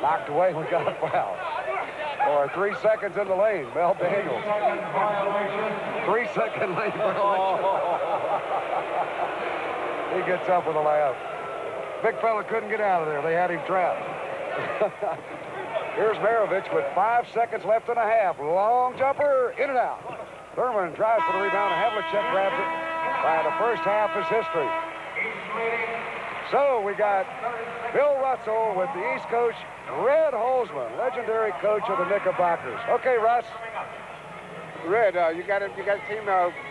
[SPEAKER 1] Knocked away. We got a foul. Or 3 seconds in the lane. Mel Daniels. 3-second lane violation. He gets up with a laugh. Big fella couldn't get out of there. They had him trapped. Here's Maravich with 5 seconds left and a half. Long jumper, in and out. Thurmond drives for the rebound, and Havlicek grabs it. The first half is history. So we got Bill Russell with the East coach, Red Holzman, legendary coach of the Knickerbockers. Okay, Russ.
[SPEAKER 5] Red, you got a team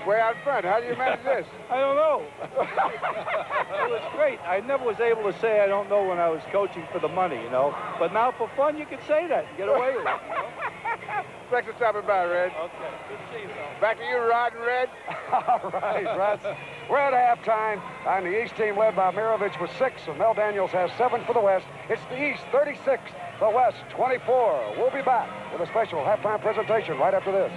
[SPEAKER 5] way out front. How do you manage this?
[SPEAKER 4] I don't know. It was great. I never was able to say I don't know when I was coaching for the money, you know. But now for fun, you can say that and get away with it. You know?
[SPEAKER 5] Thanks for stopping by, Red.
[SPEAKER 4] Okay. Good to see you, Phil.
[SPEAKER 5] Back to you, Rod and Red.
[SPEAKER 1] All right, Russ. We're at halftime, and the East team led by Maravich with 6, and Mel Daniels has 7 for the West. It's the East 36, the West 24. We'll be back with a special halftime presentation right after this.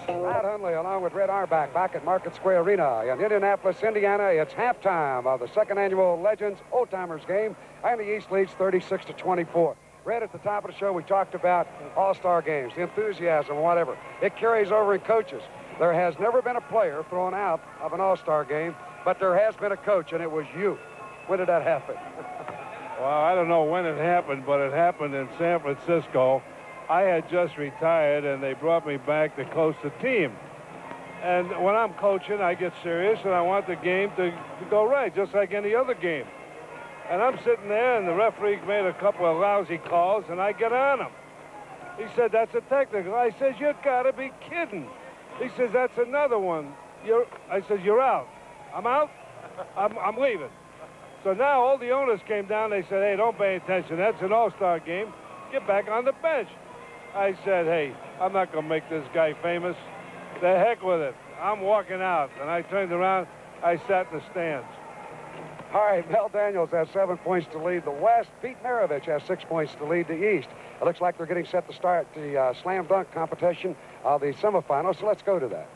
[SPEAKER 1] Rod Hundley along with Red Auerbach back at Market Square Arena in Indianapolis, Indiana. It's halftime of the second annual Legends Old Timers game, and the East leads 36-24. Red, at the top of the show, we talked about all-star games, the enthusiasm, whatever. It carries over in coaches. There has never been a player thrown out of an all-star game, but there has been a coach, and it was you. When did that happen?
[SPEAKER 4] Well, I don't know when it happened, but it happened in San Francisco. I had just retired, and they brought me back to coach the team. And when I'm coaching, I get serious, and I want the game to go right, just like any other game. And I'm sitting there, and the referee made a couple of lousy calls, and I get on him. He said, that's a technical. I says, you gotta be kidding. He says, that's another one. I says, you're out. I'm out? I'm leaving. So now all the owners came down. They said, hey, don't pay attention. That's an all-star game. Get back on the bench. I said, hey, I'm not going to make this guy famous. The heck with it. I'm walking out. And I turned around. I sat in the stands.
[SPEAKER 1] All right, Mel Daniels has 7 points to lead the West. Pete Maravich has 6 points to lead the East. It looks like they're getting set to start the slam dunk competition of the semifinals, so let's go to that.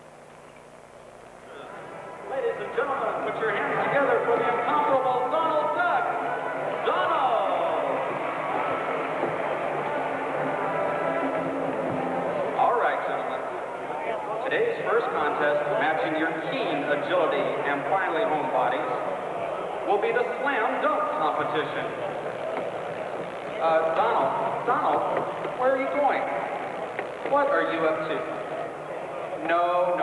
[SPEAKER 9] Ladies and gentlemen, put your hands together for the incomparable Donald Duck. Donald! All right, gentlemen. Today's first contest, matching your keen agility and finely honed bodies, will be the slam dunk competition. Donald, where are you going? What are you up to? No,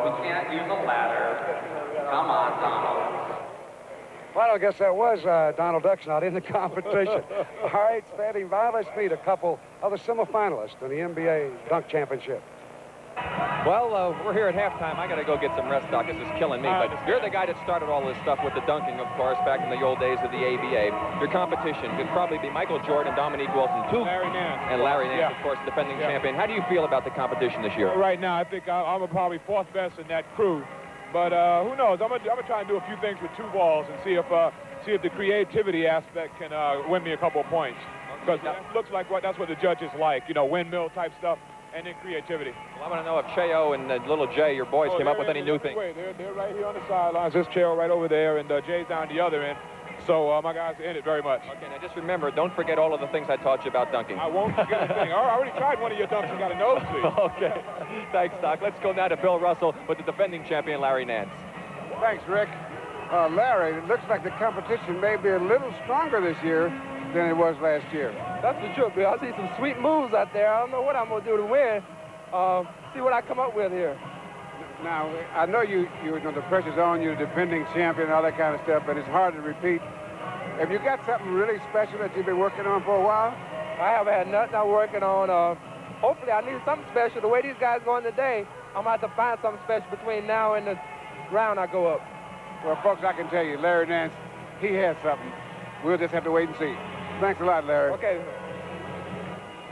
[SPEAKER 9] we can't use a ladder. Come on, Donald.
[SPEAKER 1] Well, I guess that was Donald Duck's not in the competition. All right, standing by, let's meet a couple of the semifinalists in the NBA Dunk Championship.
[SPEAKER 10] Well, we're here at halftime. I got to go get some rest, Doc. This is killing me. But you're the guy that started all this stuff with the dunking, of course, back in the old days of the ABA. Your competition could probably be Michael Jordan, Dominique Wilson,
[SPEAKER 11] Larry Nance.
[SPEAKER 10] And Larry Nance, of course, defending champion. How do you feel about the competition this year?
[SPEAKER 11] Right now, I think I'm probably 4th best in that crew. But who knows? I'm gonna try and do a few things with 2 balls and see if the creativity aspect can win me a couple of points. Because it looks like that's what the judges like, you know, windmill type stuff. And then creativity.
[SPEAKER 10] Well, I want to know if Cheo and little Jay, your boys, came up with any new things.
[SPEAKER 11] They're right here on the sidelines. This Cheo right over there, and Jay's down the other end. So my guys are in it very much.
[SPEAKER 10] Okay, now just remember, don't forget all of the things I taught you about dunking.
[SPEAKER 11] I won't forget a thing. I already tried one of your dunks and got a nosebleed.
[SPEAKER 10] Okay. Thanks, Doc. Let's go now to Bill Russell with the defending champion, Larry Nance.
[SPEAKER 5] Thanks, Rick. Larry, it looks like the competition may be a little stronger this year than it was last year.
[SPEAKER 12] That's the truth, Bill. I see some sweet moves out there. I don't know what I'm going to do to win. See what I come up with here.
[SPEAKER 5] Now, I know you know the pressure's on you, defending champion and all that kind of stuff, but it's hard to repeat. Have you got something really special that you've been working on for a while?
[SPEAKER 12] I haven't had nothing I'm working on. Hopefully, I need something special. The way these guys going today, I'm going to have to find something special between now and the round I go up.
[SPEAKER 5] Well, folks, I can tell you, Larry Nance, he has something. We'll just have to wait and see. Thanks a lot, Larry.
[SPEAKER 12] Okay.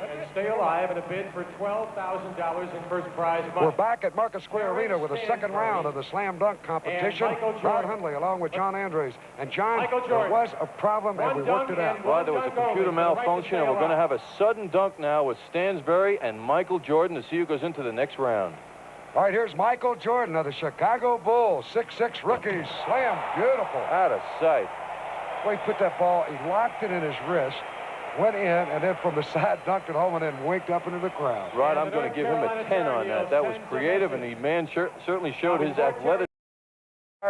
[SPEAKER 3] And stay alive in a bid for $12,000 in first prize money.
[SPEAKER 1] We're back at Market Square Arena with the second round of the slam dunk competition. Rod Hundley along with John Andrews. And John, there was a problem and we worked it out.
[SPEAKER 2] Well, there was a computer malfunction and we're going to have a sudden dunk now with Stansbury and Michael Jordan to see who goes into the next round.
[SPEAKER 1] All right, here's Michael Jordan of the Chicago Bulls. 6'6" rookie. Slam. Beautiful.
[SPEAKER 2] Out of sight.
[SPEAKER 1] Well, he put that ball, he locked it in his wrist, went in, and then from the side dunked it home and then winked up into the crowd.
[SPEAKER 2] Rod, I'm going to give him a 10 on that. That was creative, and the man certainly showed his athletic.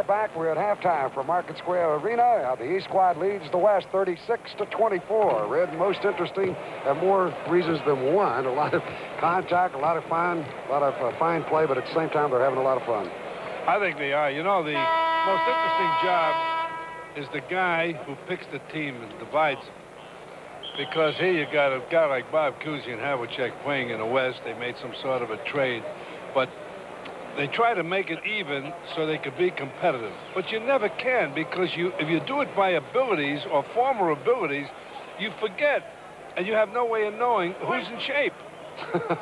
[SPEAKER 1] Back, we're at halftime from Market Square Arena. The East squad leads the West 36-24. Red, most interesting, and more reasons than one. A lot of contact, a lot of fine play, but at the same time, they're having a lot of fun.
[SPEAKER 4] I think they are. You know, the most interesting job is the guy who picks the team and divides them. because here you got a guy like Bob Cousy and Havlicek playing in the West. They made some sort of a trade, but they try to make it even so they could be competitive. But you never can, because if you do it by abilities or former abilities, you forget, and you have no way of knowing who's in shape.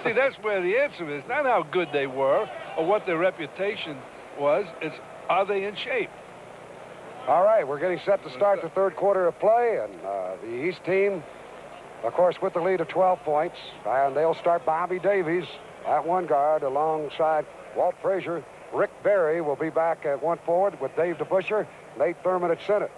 [SPEAKER 4] See, that's where the answer is. Not how good they were or what their reputation was. It's, are they in shape?
[SPEAKER 1] All right, we're getting set to start the third quarter of play, and the East team, of course, with the lead of 12 points, and they'll start Bobby Davies at one guard alongside Walt Frazier. Rick Barry will be back at one forward with Dave DeBusschere, Nate Thurmond at center.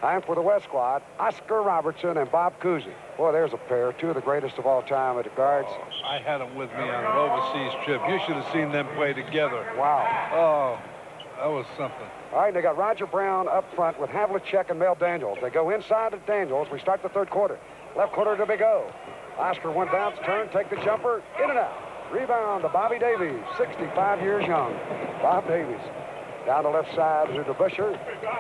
[SPEAKER 1] And for the West squad, Oscar Robertson and Bob Cousy. Boy, there's a pair, two of the greatest of all time at the guards.
[SPEAKER 4] I had them with me on an overseas trip. You should have seen them play together.
[SPEAKER 1] Wow.
[SPEAKER 4] Oh, that was something.
[SPEAKER 1] All right, they got Roger Brown up front with Havlicek and Mel Daniels. They go inside of Daniels. We start the third quarter. Left quarter to Big O. Oscar one bounce, turn, take the jumper, in and out. Rebound to Bobby Davies, 65 years young. Bob Davies. Down the left side to DeBusschere.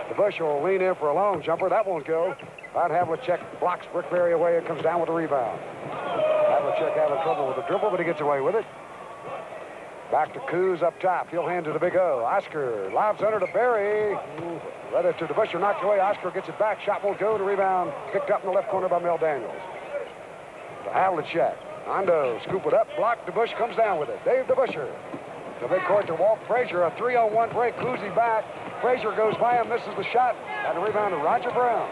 [SPEAKER 1] DeBusschere will lean in for a long jumper. That won't go. Rod Havlicek blocks Rick Barry away and comes down with a rebound. Havlicek having trouble with the dribble, but he gets away with it. Back to Coos up top. He'll hand to the Big O. Oscar lobs under to Barry. Let it to DeBusschere, knocked away. Oscar gets it back. Shot won't go. The rebound picked up in the left corner by Mel Daniels. To Havlicek. Hondo, scoop it up. Block. DeBusschere comes down with it. Dave DeBusschere. The big court to Walt Frazier. A 3-on-1 break. Cousy back. Frazier goes by him, misses the shot. And a rebound to Roger Brown.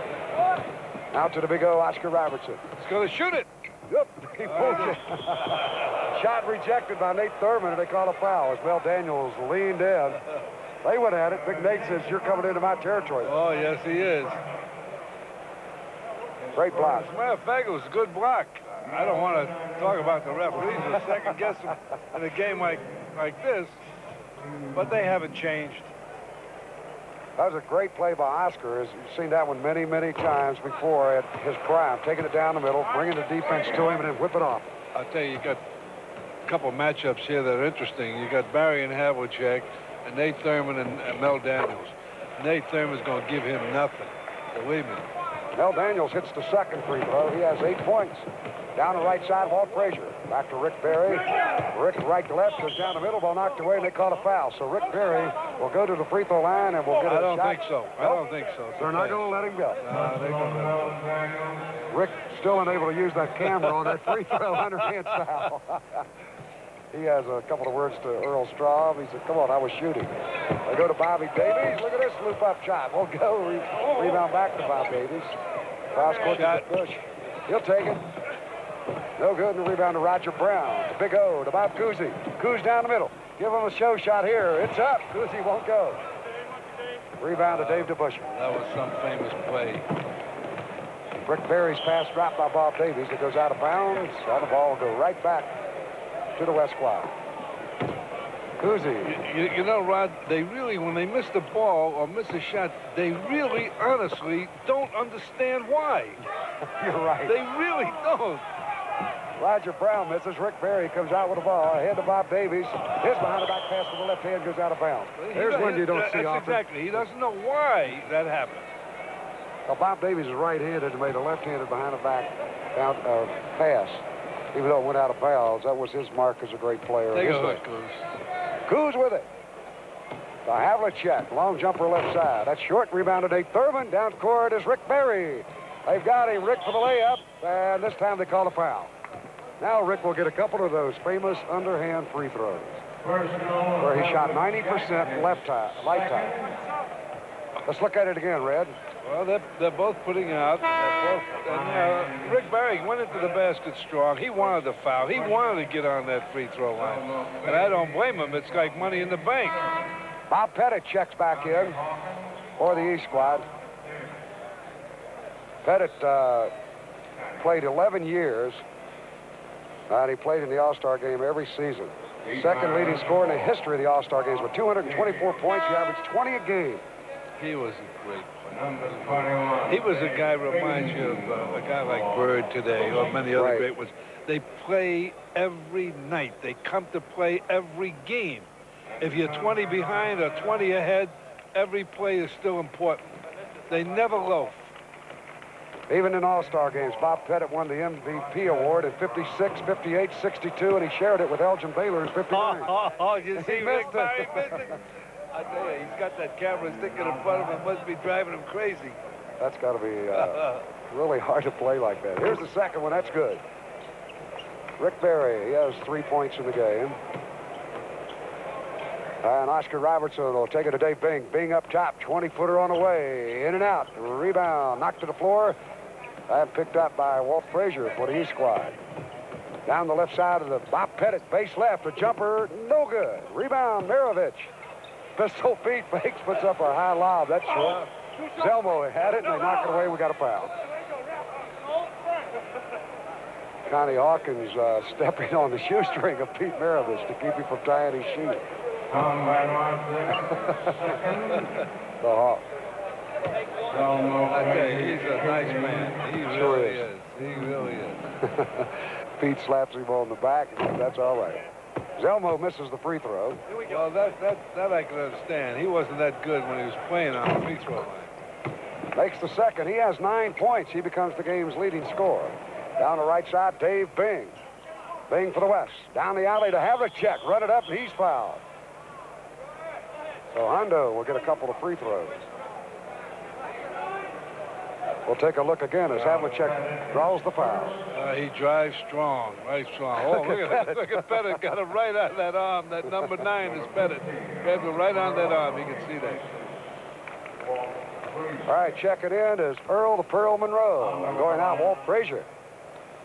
[SPEAKER 1] Now to the Big O, Oscar Robertson.
[SPEAKER 4] He's going to shoot it.
[SPEAKER 1] Yep, he pulled it. Shot rejected by Nate Thurmond, and they call a foul as Mel Daniels leaned in. They went at it. Big Nate says, you're coming into my territory.
[SPEAKER 4] Oh, yes, he is.
[SPEAKER 1] Great block.
[SPEAKER 4] As a matter of fact, it was a good block. I don't want to talk about the referees or second guess them in a game like this, but they haven't changed.
[SPEAKER 1] That was a great play by Oscar. You've seen that one many, many times before at his prime. Taking it down the middle, bringing the defense to him, and then whip it off.
[SPEAKER 4] I'll tell you, you got a couple matchups here that are interesting. You got Barry and Havlicek, and Nate Thurmond and Mel Daniels. Nate Thurmond's going to give him nothing, believe me.
[SPEAKER 1] Mel Daniels hits the second free throw. He has 8 points. Down the right side, Walt Frazier. Back to Rick Barry. Rick right to left, goes down the middle, ball knocked away, and they call a foul. So Rick Barry will go to the free throw line and will get a shot.
[SPEAKER 4] I don't think so. I don't think so.
[SPEAKER 1] They're not going to let him go.
[SPEAKER 4] No, they're going to.
[SPEAKER 1] Rick still unable to use that camera on that free throw underhand foul. He has a couple of words to Earl Straub. He said, come on, I was shooting. They go to Bobby Davies. Look at this loop up shot. Won't go. Rebound back to Bob Davies. Cross court to Bush. He'll take it. No good, and the rebound to Roger Brown. To Big O, to Bob Cousy. Coos down the middle. Give him a show shot here. It's up. Cousy won't go. Rebound to Dave DeBusschere.
[SPEAKER 4] That was some famous play.
[SPEAKER 1] Rick Barry's pass dropped by Bob Davies. It goes out of bounds. And the ball will go right back to the West squad. Cousy.
[SPEAKER 4] You know, Rod, they really, when they miss the ball or miss a shot, they really, honestly, don't understand why.
[SPEAKER 1] You're right.
[SPEAKER 4] They really don't.
[SPEAKER 1] Roger Brown misses. Rick Barry comes out with the ball. Ahead to Bob Davies. His behind-the-back pass to the left hand goes out of bounds. There's one you don't see often.
[SPEAKER 4] Exactly. He doesn't know why that happened.
[SPEAKER 1] Well, Bob Davies is right-handed and made a left-handed behind-the-back pass. Even though it went out of bounds, that was his mark as a great player.
[SPEAKER 4] Take a look, Coos.
[SPEAKER 1] Coos with it. The Havlicek, long jumper left side. That's short, rebounded Nate Thurmond. Down court is Rick Barry. They've got him, Rick, for the layup, and this time they call a foul. Now Rick will get a couple of those famous underhand free throws, where he shot 90% lifetime. Let's look at it again, Red.
[SPEAKER 4] Well, they're both putting out. And Rick Barry went into the basket strong. He wanted the foul. He wanted to get on that free throw line. And I don't blame him. It's like money in the bank.
[SPEAKER 1] Bob Pettit checks back in for the East squad. Pettit played 11 years, and he played in the All-Star game every season. Second leading scorer in the history of the All-Star games with 224 points. He averaged 20 a game.
[SPEAKER 4] He was a great player. He was a guy who reminds you of a guy like Bird today or many other great ones. They play every night. They come to play every game. If you're 20 behind or 20 ahead, every play is still important. They never loaf.
[SPEAKER 1] Even in All-Star games, Bob Pettit won the MVP award in 56, 58, 62, and he shared it with Elgin Baylor in 59.
[SPEAKER 4] You see, Rick Barry missing? I tell you, he's got that camera sticking in front of him. It must be driving him crazy.
[SPEAKER 1] That's got to be really hard to play like that. Here's the second one. That's good. Rick Barry, he has 3 points in the game. And Oscar Robertson will take it to Dave Bing. Bing up top, 20-footer on the way. In and out. Rebound, knocked to the floor. And picked up by Walt Frazier for the East squad. Down the left side of the Bob Pettit, base left, a jumper, no good. Rebound, Maravich. Pistol feet, fakes, puts up a high lob. That's short. Zelmo had it, and they knocked it away. We got a foul. Connie Hawkins stepping on the shoestring of Pete Maravich to keep him from tying his shoe. The Hawk.
[SPEAKER 4] I tell you, he's a nice man. He really is. He really is.
[SPEAKER 1] Pete slaps him on the back, and that's all right. Zelmo misses the free throw.
[SPEAKER 4] Well, that I can understand. He wasn't that good when he was playing on the free throw line.
[SPEAKER 1] Makes the second. He has 9 points. He becomes the game's leading scorer. Down the right side, Dave Bing. Bing for the West. Down the alley to Havlicek. Run it up, and he's fouled. So Hondo will get a couple of free throws. We'll take a look again as Havlicek draws the foul.
[SPEAKER 4] He drives strong, right strong. Oh, look at Pettit. Got him right on that arm. That number 9 is Pettit. Got him right on that arm. You can see that.
[SPEAKER 1] All right, checking in is Earl the Pearl Monroe. And going out, Walt Frazier.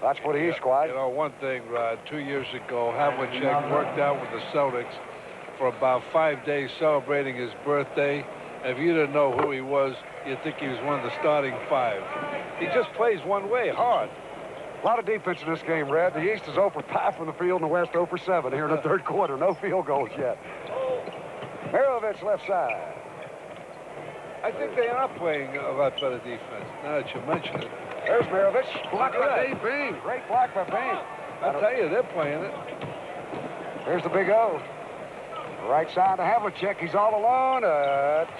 [SPEAKER 1] That's for the East squad.
[SPEAKER 4] You know, one thing, Rod, 2 years ago, Havlicek worked out with the Celtics for about 5 days celebrating his birthday. If you didn't know who he was, you'd think he was one of the starting 5. He just plays one way, hard.
[SPEAKER 1] A lot of defense in this game, Red. The East is 0 for 5 from the field, and the West 0 for 7 here in the third quarter. No field goals yet. Maravich left side.
[SPEAKER 4] I think they are playing a lot better defense, now that you mention it.
[SPEAKER 1] There's Maravich. Blocked by Dave Bing. Great block by Bing.
[SPEAKER 4] I tell you, they're playing it.
[SPEAKER 1] Here's the big O. Right side to Havlicek. He's all alone.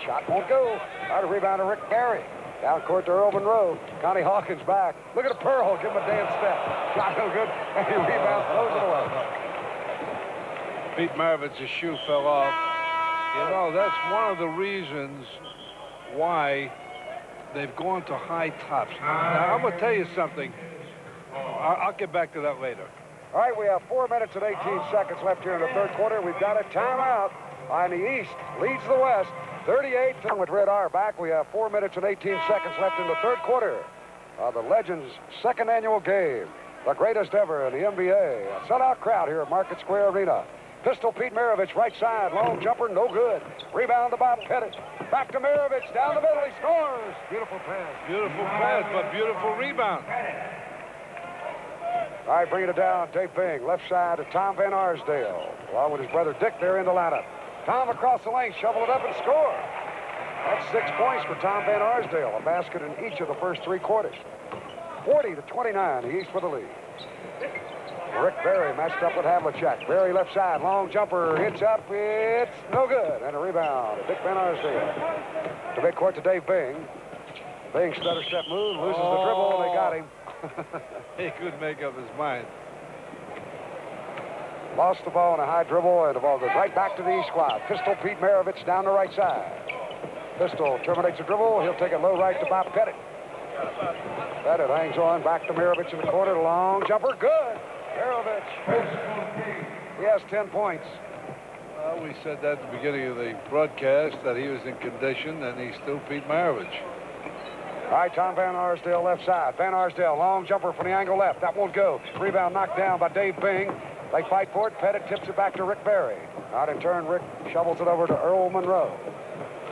[SPEAKER 1] Shot won't go. Out of rebound to Rick Barry. Down court to Earl Monroe. Connie Hawkins back. Look at the Pearl. Give him a damn step. Shot no good. And he rebounds, throws it away.
[SPEAKER 4] Pete Maravich's shoe fell off. You know, that's one of the reasons why they've gone to high tops. Now, I'm going to tell you something. I'll get back to that later.
[SPEAKER 1] All right, we have 4 minutes and 18 seconds left here in the third quarter. We've got a timeout. On the East leads the West. 38 with Red R back. We have 4 minutes and 18 seconds left in the third quarter of the Legends' second annual game. The greatest ever in the NBA. A sellout crowd here at Market Square Arena. Pistol Pete Maravich, right side. Long jumper, no good. Rebound to Bob Pettit. Back to Maravich. Down the middle, he scores. Beautiful pass.
[SPEAKER 4] Beautiful pass, but beautiful rebound.
[SPEAKER 1] All right, bringing it down. Dave Bing, left side to Tom Van Arsdale. Along with his brother Dick, they're in the lineup. Tom across the lane, shovel it up and score. That's 6 points for Tom Van Arsdale. A basket in each of the first 3 quarters. 40-29, the East for the lead. Rick Barry matched up with Havlicek. Barry left side, long jumper, hits up, it's no good. And a rebound to Dick Van Arsdale. To midcourt to Dave Bing. Bing stutter step move, loses the dribble, they got him.
[SPEAKER 4] He couldn't make up his mind.
[SPEAKER 1] Lost the ball in a high dribble, and the ball goes right back to the East squad. Pistol Pete Maravich down the right side. Pistol terminates the dribble. He'll take it low right to Bob Pettit. Pettit hangs on back to Maravich in the corner. Long jumper, good. Maravich. He has 10 points.
[SPEAKER 4] Well, we said that at the beginning of the broadcast, that he was in condition, and he's still Pete Maravich.
[SPEAKER 1] All right, Tom Van Arsdale left side. Van Arsdale, long jumper from the angle left. That won't go. Rebound knocked down by Dave Bing. They fight for it. Pettit tips it back to Rick Barry. Out in turn, Rick shovels it over to Earl Monroe.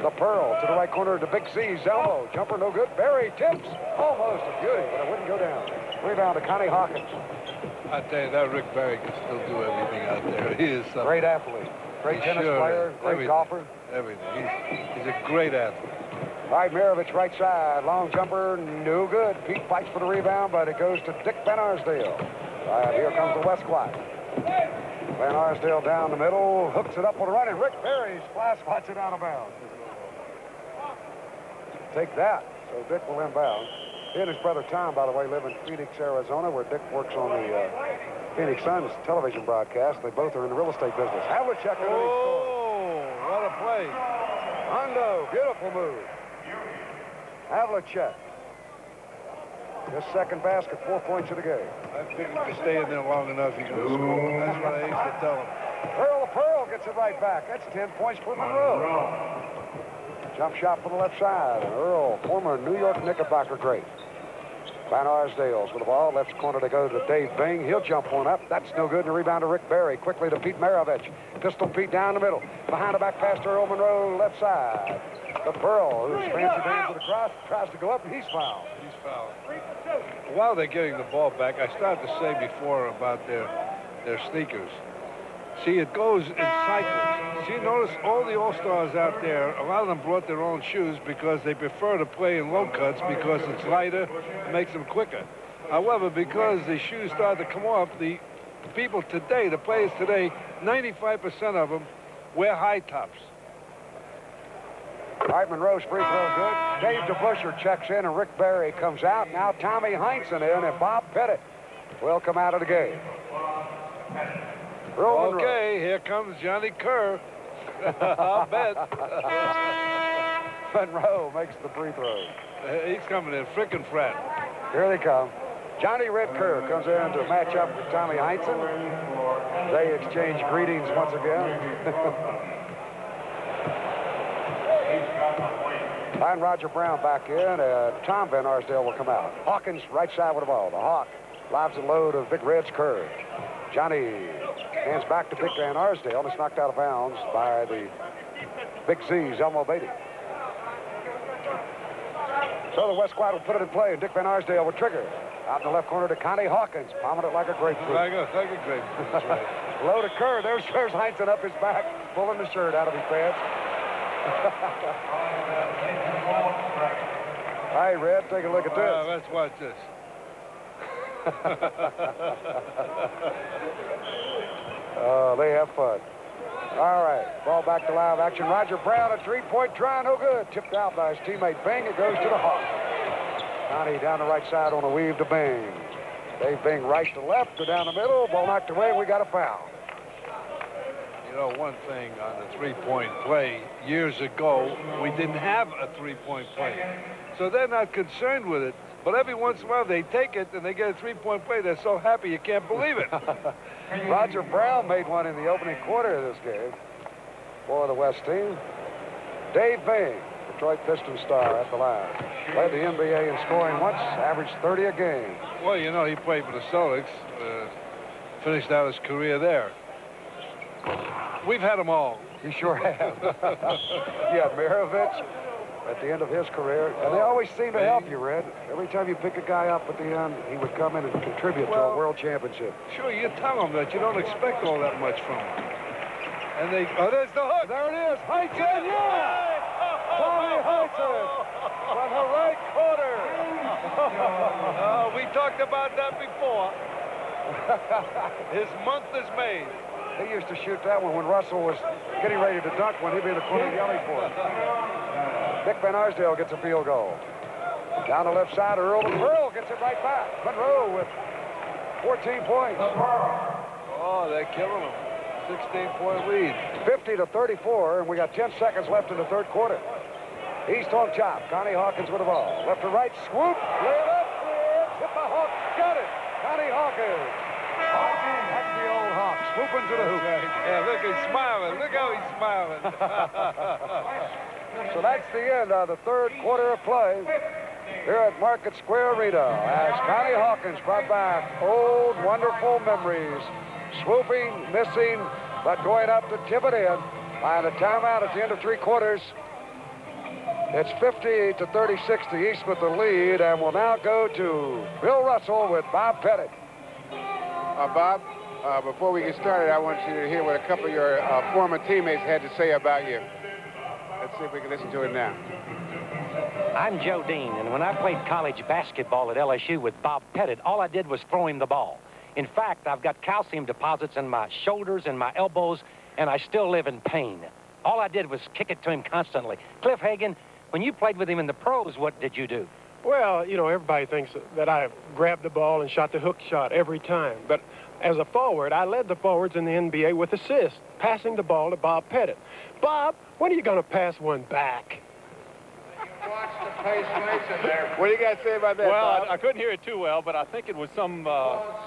[SPEAKER 1] The Pearl to the right corner to Big Z's elbow. Jumper no good. Barry tips. Almost a beauty, but it wouldn't go down. Rebound to Connie Hawkins.
[SPEAKER 4] I tell you, that Rick Barry can still do everything out there. He is something.
[SPEAKER 1] Great athlete. Great tennis player. Great golfer.
[SPEAKER 4] Everything. He's a great athlete.
[SPEAKER 1] All right, Maravich right side. Long jumper, no good. Pete fights for the rebound, but it goes to Dick Van Arsdale. All right, here comes the West squad. Van Arsdale down the middle, hooks it up with a run, and Rick Barry splash spots it out of bounds. Take that. So Dick will inbound. He and his brother Tom, by the way, live in Phoenix, Arizona, where Dick works on the Phoenix Suns television broadcast. They both are in the real estate business. Havlicek.
[SPEAKER 4] Oh, what a play.
[SPEAKER 1] Hondo, beautiful move. Havlicek. His second basket, 4 points of the game.
[SPEAKER 4] I figured to stay in there long enough, he's going to score. That's what I used to tell him.
[SPEAKER 1] Earl the Pearl gets it right back. That's 10 points for Monroe. Jump shot from the left side. And Earl, former New York Knickerbocker great. Van Arsdale's with the ball. Left corner to go to Dave Bing. He'll jump one up. That's no good. And a rebound to Rick Barry. Quickly to Pete Maravich. Pistol Pete down the middle. Behind the back pass to Earl Monroe, left side. The Pearl, who's fancy hands with the cross, tries to go up, and he's fouled.
[SPEAKER 4] He's fouled. While they're getting the ball back, I started to say before about their sneakers. See, it goes in cycles. See, notice all the All-Stars out there, a lot of them brought their own shoes because they prefer to play in low cuts because it's lighter, it makes them quicker. However, because the shoes start to come off, the people today, the players today, 95% of them wear high tops.
[SPEAKER 1] All right, Monroe's free throw good. Dave DeBusschere checks in, and Rick Barry comes out. Now Tommy Heinsohn in, and Bob Pettit will come out of the game. Earl
[SPEAKER 4] okay, here comes Johnny Kerr. I'll bet.
[SPEAKER 1] Monroe makes the free throw.
[SPEAKER 4] He's coming in frickin' frat.
[SPEAKER 1] Here they come. Johnny Red Kerr comes in to match up with Tommy Heinsohn. They exchange greetings once again. Find Roger Brown back in. Tom Van Arsdale will come out. Hawkins right side with the ball. The Hawk lobs it low to Big Red's Kerr. Johnny hands back to Big Van Arsdale. It's knocked out of bounds by the Big Z's, Elmo Beatty. So the West Squad will put it in play, and Dick Van Arsdale will trigger. Out in the left corner to Connie Hawkins, palming it like a grapefruit.
[SPEAKER 4] Like a grapefruit, that's right.
[SPEAKER 1] Low to Kerr. There's Heinsohn up his back, pulling the shirt out of his pants. Hi, Red, take a look at this.
[SPEAKER 4] Let's watch this.
[SPEAKER 1] They have fun. All right, ball back to live action. Roger Brown, a three-point try, no good. Tipped out by his teammate Bing. It goes to the Hawk. Connie down the right side on a weave to Bing. Dave Bing right to left, to down the middle. Ball knocked away. We got a foul.
[SPEAKER 4] You know, one thing on the three-point play, years ago, we didn't have a three-point play. So they're not concerned with it. But every once in a while, they take it and they get a three-point play. They're so happy you can't believe it.
[SPEAKER 1] Roger Brown made one in the opening quarter of this game for the West team. Dave Bing, Detroit Pistons star at the line. Led the NBA in scoring once, averaged 30 a game.
[SPEAKER 4] Well, you know, he played for the Celtics, finished out his career there. We've had them all.
[SPEAKER 1] You sure have. You had Maravich at the end of his career, and they always seem to help you, Red. Every time you pick a guy up at the end, he would come in and contribute to a world championship.
[SPEAKER 4] Sure, you tell them that you don't expect all that much from them. And they, oh, there's the hook.
[SPEAKER 1] There it is. Heinsohn, yeah! Tommy Heinsohn from the right corner.
[SPEAKER 4] We talked about that before. His month is made.
[SPEAKER 1] He used to shoot that one when Russell was getting ready to dunk when he'd be in the corner yelling for it. Dick Van Arsdale gets a field goal. Down the left side, Earl and Earl gets it right back. Monroe with 14 points.
[SPEAKER 4] Oh, they're killing him. 16-point lead.
[SPEAKER 1] 50-34, and we got 10 seconds left in the third quarter. East on top. Connie Hawkins with the ball. Left to right, swoop, lay it up, hit the Hawk, got it. Connie Hawkins. That's the old Hawk, swooping to the hoop.
[SPEAKER 4] Yeah, look, he's smiling. Look how he's smiling.
[SPEAKER 1] So that's the end of the third quarter of play here at Market Square Arena as Connie Hawkins brought back old, wonderful memories. Swooping, missing, but going up to tip it in. And a timeout at the end of three quarters. It's 50-36 to East with the lead, and we'll now go to Bill Russell with Bob Pettit.
[SPEAKER 5] Bob, before we get started, I want you to hear what a couple of your former teammates had to say about you. Let's see if we can listen to it now.
[SPEAKER 13] I'm Joe Dean, and when I played college basketball at LSU with Bob Pettit, all I did was throw him the ball. In fact, I've got calcium deposits in my shoulders and my elbows, and I still live in pain. All I did was kick it to him constantly. Cliff Hagan, when you played with him in the pros, what did you do?
[SPEAKER 3] Well, you know, everybody thinks that I grabbed the ball and shot the hook shot every time. But as a forward, I led the forwards in the NBA with assists, passing the ball to Bob Pettit. Bob, when are you going to pass one back?
[SPEAKER 5] Watch the pace Mason there. What do you got to say about that,
[SPEAKER 14] Well,
[SPEAKER 5] Bob?
[SPEAKER 14] I couldn't hear it too well, but I think it was some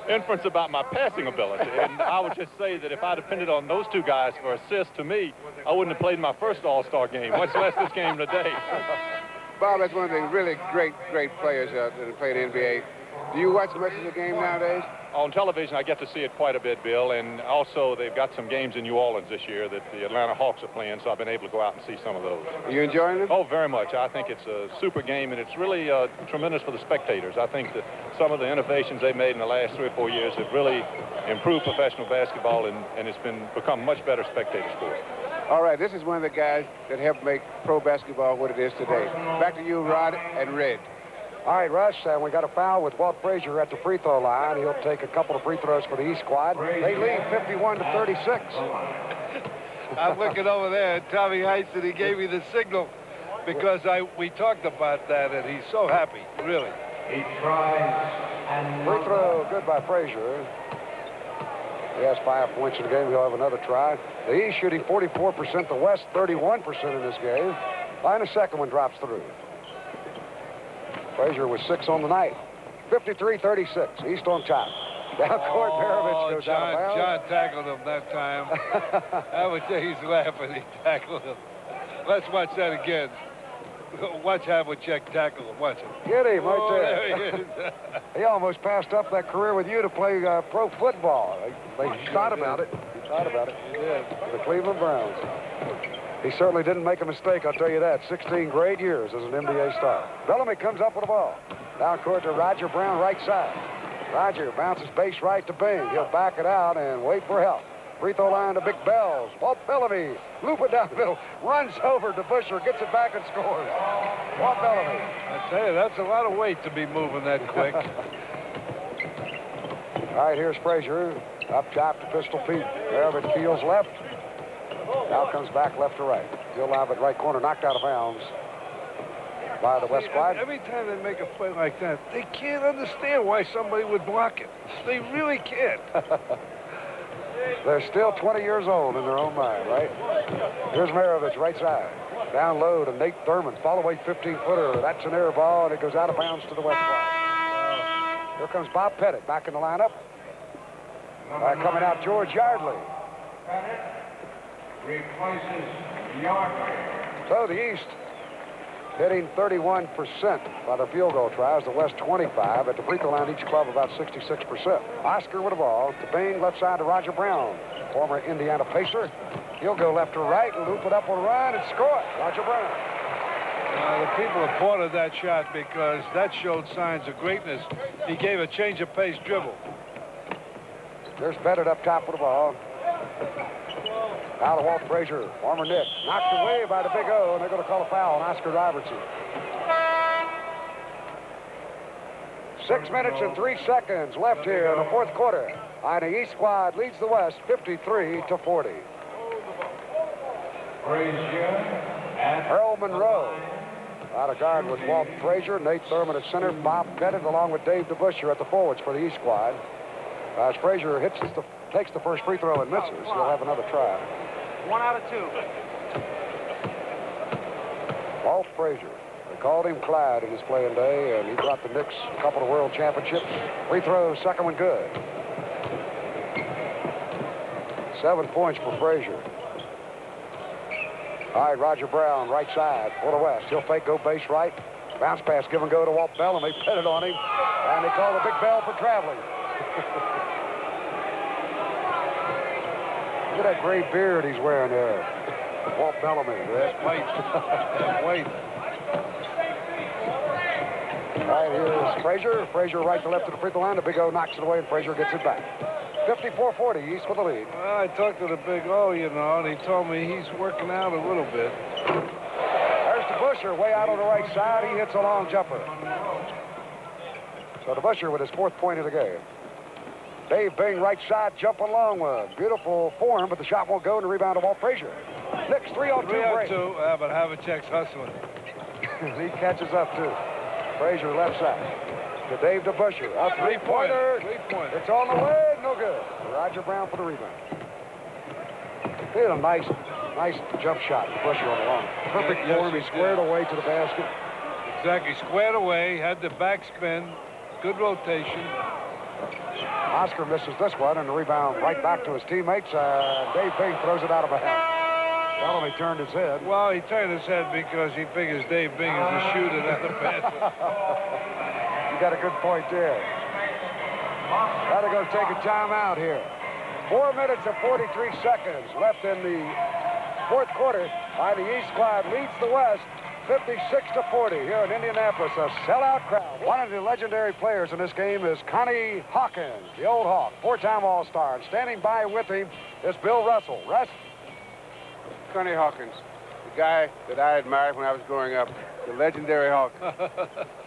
[SPEAKER 14] inference about my passing ability. And I would just say that if I depended on those two guys for assists to me, I wouldn't have played my first All-Star game, much less this game today.
[SPEAKER 5] Bob, that's one of the really great players that have played NBA. Do you watch much of the game nowadays?
[SPEAKER 14] On television, I get to see it quite a bit, Bill, and also they've got some games in New Orleans this year that the Atlanta Hawks are playing, so I've been able to go out and see some of those.
[SPEAKER 5] Are you enjoying them?
[SPEAKER 14] Oh, very much. I think it's a super game, and it's really tremendous for the spectators. I think that some of the innovations they've made in the last 3 or 4 years have really improved professional basketball, and it's become much better spectator sport.
[SPEAKER 5] All right, this is one of the guys that helped make pro basketball what it is today. Back to you, Rod and Red.
[SPEAKER 1] All right, Russ, we got a foul with Walt Frazier at the free throw line. He'll take a couple of free throws for the East squad. They lead 51-36.
[SPEAKER 4] I'm looking over there at Tommy Heinsohn. He gave me the signal because we talked about that, and he's so happy, really.
[SPEAKER 1] He tries. Free throw good by Frazier. He has 5 points in the game. He'll have another try. The East shooting 44%, the West 31% in this game. And the second one drops through. Frazier was 6 on the night. 53-36. East on top. Down court, Maravich goes out of bounds.
[SPEAKER 4] John tackled him that time. I would say he's laughing. He tackled him. Let's watch that again. Watch Havlicek tackle him. Watch him.
[SPEAKER 1] Get him right there.
[SPEAKER 4] There he is.
[SPEAKER 1] He almost passed up that career with you to play pro football. He thought about it. He thought about it.
[SPEAKER 4] He did.
[SPEAKER 1] The Cleveland Browns. He certainly didn't make a mistake, I'll tell you that. 16 great years as an NBA star. Bellamy comes up with the ball. Down court to Roger Brown, right side. Roger bounces base right to Bing. He'll back it out and wait for help. Free throw line to Big Bells. Walt Bellamy, loop it down the middle, runs over to DeBusschere, gets it back and scores. Walt Bellamy.
[SPEAKER 4] I tell you, that's a lot of weight to be moving that quick.
[SPEAKER 1] All right, here's Frazier. Up top to Pistol Pete. Maravich peels left. Now comes back left to right. He'll lob it right corner, knocked out of bounds by the West squad.
[SPEAKER 4] Every time they make a play like that, they can't understand why somebody would block it. They really can't.
[SPEAKER 1] They're still 20 years old in their own mind, right? Here's Maravich, right side. Down low to Nate Thurmond. Fall away 15-footer. That's an air ball, and it goes out of bounds to the West side. Here comes Bob Pettit back in the lineup. Coming out, George Yardley.
[SPEAKER 5] Replaces Yardley.
[SPEAKER 1] So the East hitting 31% by the field goal tries. The West 25. At the free throw line, each club about 66%. Oscar with the ball. To Bing, left side to Roger Brown, former Indiana Pacer. He'll go left to right, loop it up on a run, and score it. Roger Brown.
[SPEAKER 4] The people applauded that shot because that showed signs of greatness. He gave a change of pace dribble.
[SPEAKER 1] There's Pettit up top with the ball. Out of Walt Frazier, former Nick, knocked away by the Big O, and they're going to call a foul on Oscar Robertson. 6 minutes and 3 seconds left here in the fourth quarter. And the East squad leads the West 53-40. Earl Monroe out of guard with Walt Frazier, Nate Thurmond at center, Bob Pettit along with Dave DeBusschere at the forwards for the East squad. As Frazier takes the first free throw and misses, he'll have another try.
[SPEAKER 8] 1 out of 2.
[SPEAKER 1] Walt Frazier. They called him Clyde in his playing day, and he brought the Knicks a couple of world championships. Free throw, second one good. 7 points for Frazier. All right, Roger Brown, right side for the West. He'll fake, go base right. Bounce pass, give and go to Walt Bellamy. Pettit on him, and they call the Big Bell for traveling. Look at that gray beard he's wearing there. Walt Bellamy.
[SPEAKER 4] That's white. That's white.
[SPEAKER 1] All right, here's Frazier. Frazier right to left to the free throw line. The Big O knocks it away, and Frazier gets it back. 54-40, East with the lead.
[SPEAKER 4] Well, I talked to the Big O, you know, and he told me he's working out a little bit.
[SPEAKER 1] There's DeBusschere way out on the right side. He hits a long jumper. So DeBusschere with his 4th point of the game. Dave Bing, right side, jumping long one. Beautiful form, but the shot won't go, and the rebound to Walt Frazier. Knicks 3-on-2 break.
[SPEAKER 4] 3-on-2, but Havlicek's hustling.
[SPEAKER 1] He catches up, too. Frazier left side. To Dave DeBusschere. A three-pointer. It's on the way. No good. Roger Brown for the rebound. He had a nice jump shot. DeBusschere on the line. Perfect form. He squared away to the basket.
[SPEAKER 4] Exactly. Squared away. Had the backspin. Good rotation.
[SPEAKER 1] Oscar misses this one, and the rebound right back to his teammates. Dave Bing throws it out of bounds. Bellamy turned his head.
[SPEAKER 4] Well, he turned his head because he figures Dave Bing is a shooter, not the passer.
[SPEAKER 1] You got a good point there. Gotta go take a timeout here. 4 minutes and 43 seconds left in the fourth quarter. By the East squad leads the West 56-40 here in Indianapolis. A sellout crowd. One of the legendary players in this game is Connie Hawkins, the old Hawk, 4-time All-Star. And standing by with him is Bill Russell. Russ?
[SPEAKER 5] Connie Hawkins, the guy that I admired when I was growing up, the legendary Hawk.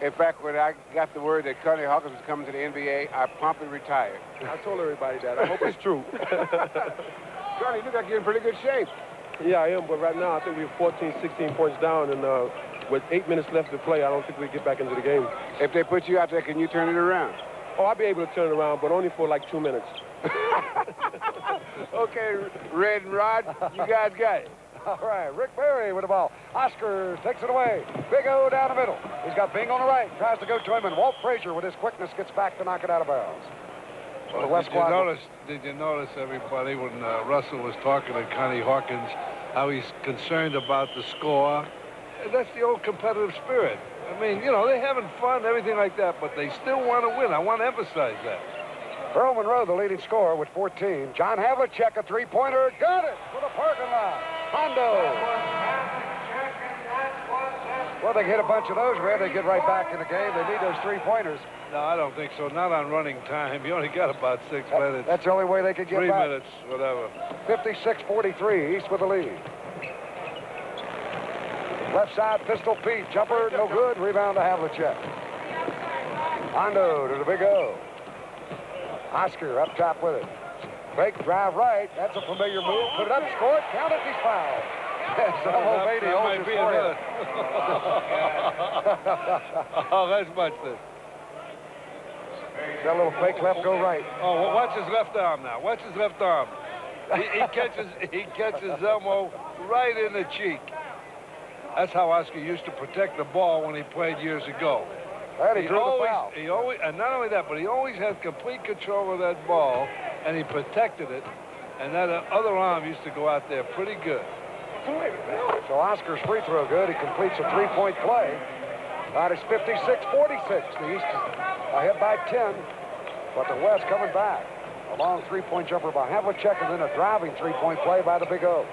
[SPEAKER 5] In fact, when I got the word that Connie Hawkins was coming to the NBA, I promptly retired.
[SPEAKER 3] I told everybody that. I hope it's true.
[SPEAKER 5] Connie, you look like you're in pretty good shape.
[SPEAKER 3] Yeah, I am, but right now I think we're 14, 16 points down, and with 8 minutes left to play, I don't think we get back into the game.
[SPEAKER 5] If they put you out there, can you turn it around?
[SPEAKER 3] Oh, I'll be able to turn it around, but only for like 2 minutes.
[SPEAKER 5] Okay, Red and Rod, you guys got it.
[SPEAKER 1] All right, Rick Barry with the ball. Oscar takes it away. Big O down the middle. He's got Bing on the right. Tries to go to him, and Walt Frazier with his quickness gets back to knock it out of bounds.
[SPEAKER 4] Well,
[SPEAKER 1] the West squad.
[SPEAKER 4] Did you notice, everybody, when Russell was talking to Connie Hawkins, how he's concerned about the score? And that's the old competitive spirit. I mean, you know, they're having fun, everything like that, but they still want to win. I want to emphasize that.
[SPEAKER 1] Earl Monroe, the leading scorer with 14. John Havlicek, a three-pointer. Got it for the parking lot. Hondo. Well, they hit a bunch of those, Red. They get right back in the game. They need those three-pointers.
[SPEAKER 4] No, I don't think so. Not on running time. You only got about 6 minutes.
[SPEAKER 1] That's the only way they could get
[SPEAKER 4] 3
[SPEAKER 1] back.
[SPEAKER 4] 3 minutes, whatever.
[SPEAKER 1] 56-43, East with the lead. Left side, pistol Pete. Jumper, no good. Rebound to Havlicek. Hondo to the Big O. Oscar up top with it. Fake drive right. That's a familiar move. Put it up, score it, count it, he's fouled. Zelmo Beatty holds his forehead.
[SPEAKER 4] Oh, that's much this.
[SPEAKER 1] That little fake left, go right.
[SPEAKER 4] Oh, well, watch his left arm now. Watch his left arm. He catches Zelmo right in the cheek. That's how Oscar used to protect the ball when he played years ago.
[SPEAKER 1] And he drew the foul.
[SPEAKER 4] And not only that, but he always had complete control of that ball, and he protected it. And that other arm used to go out there pretty good.
[SPEAKER 1] So Oscar's free throw good. He completes a three-point play. That is 56-46. The East ahead by 10, but the West coming back. A long three-point jumper by Havlicek, and then a driving three-point play by the Big O.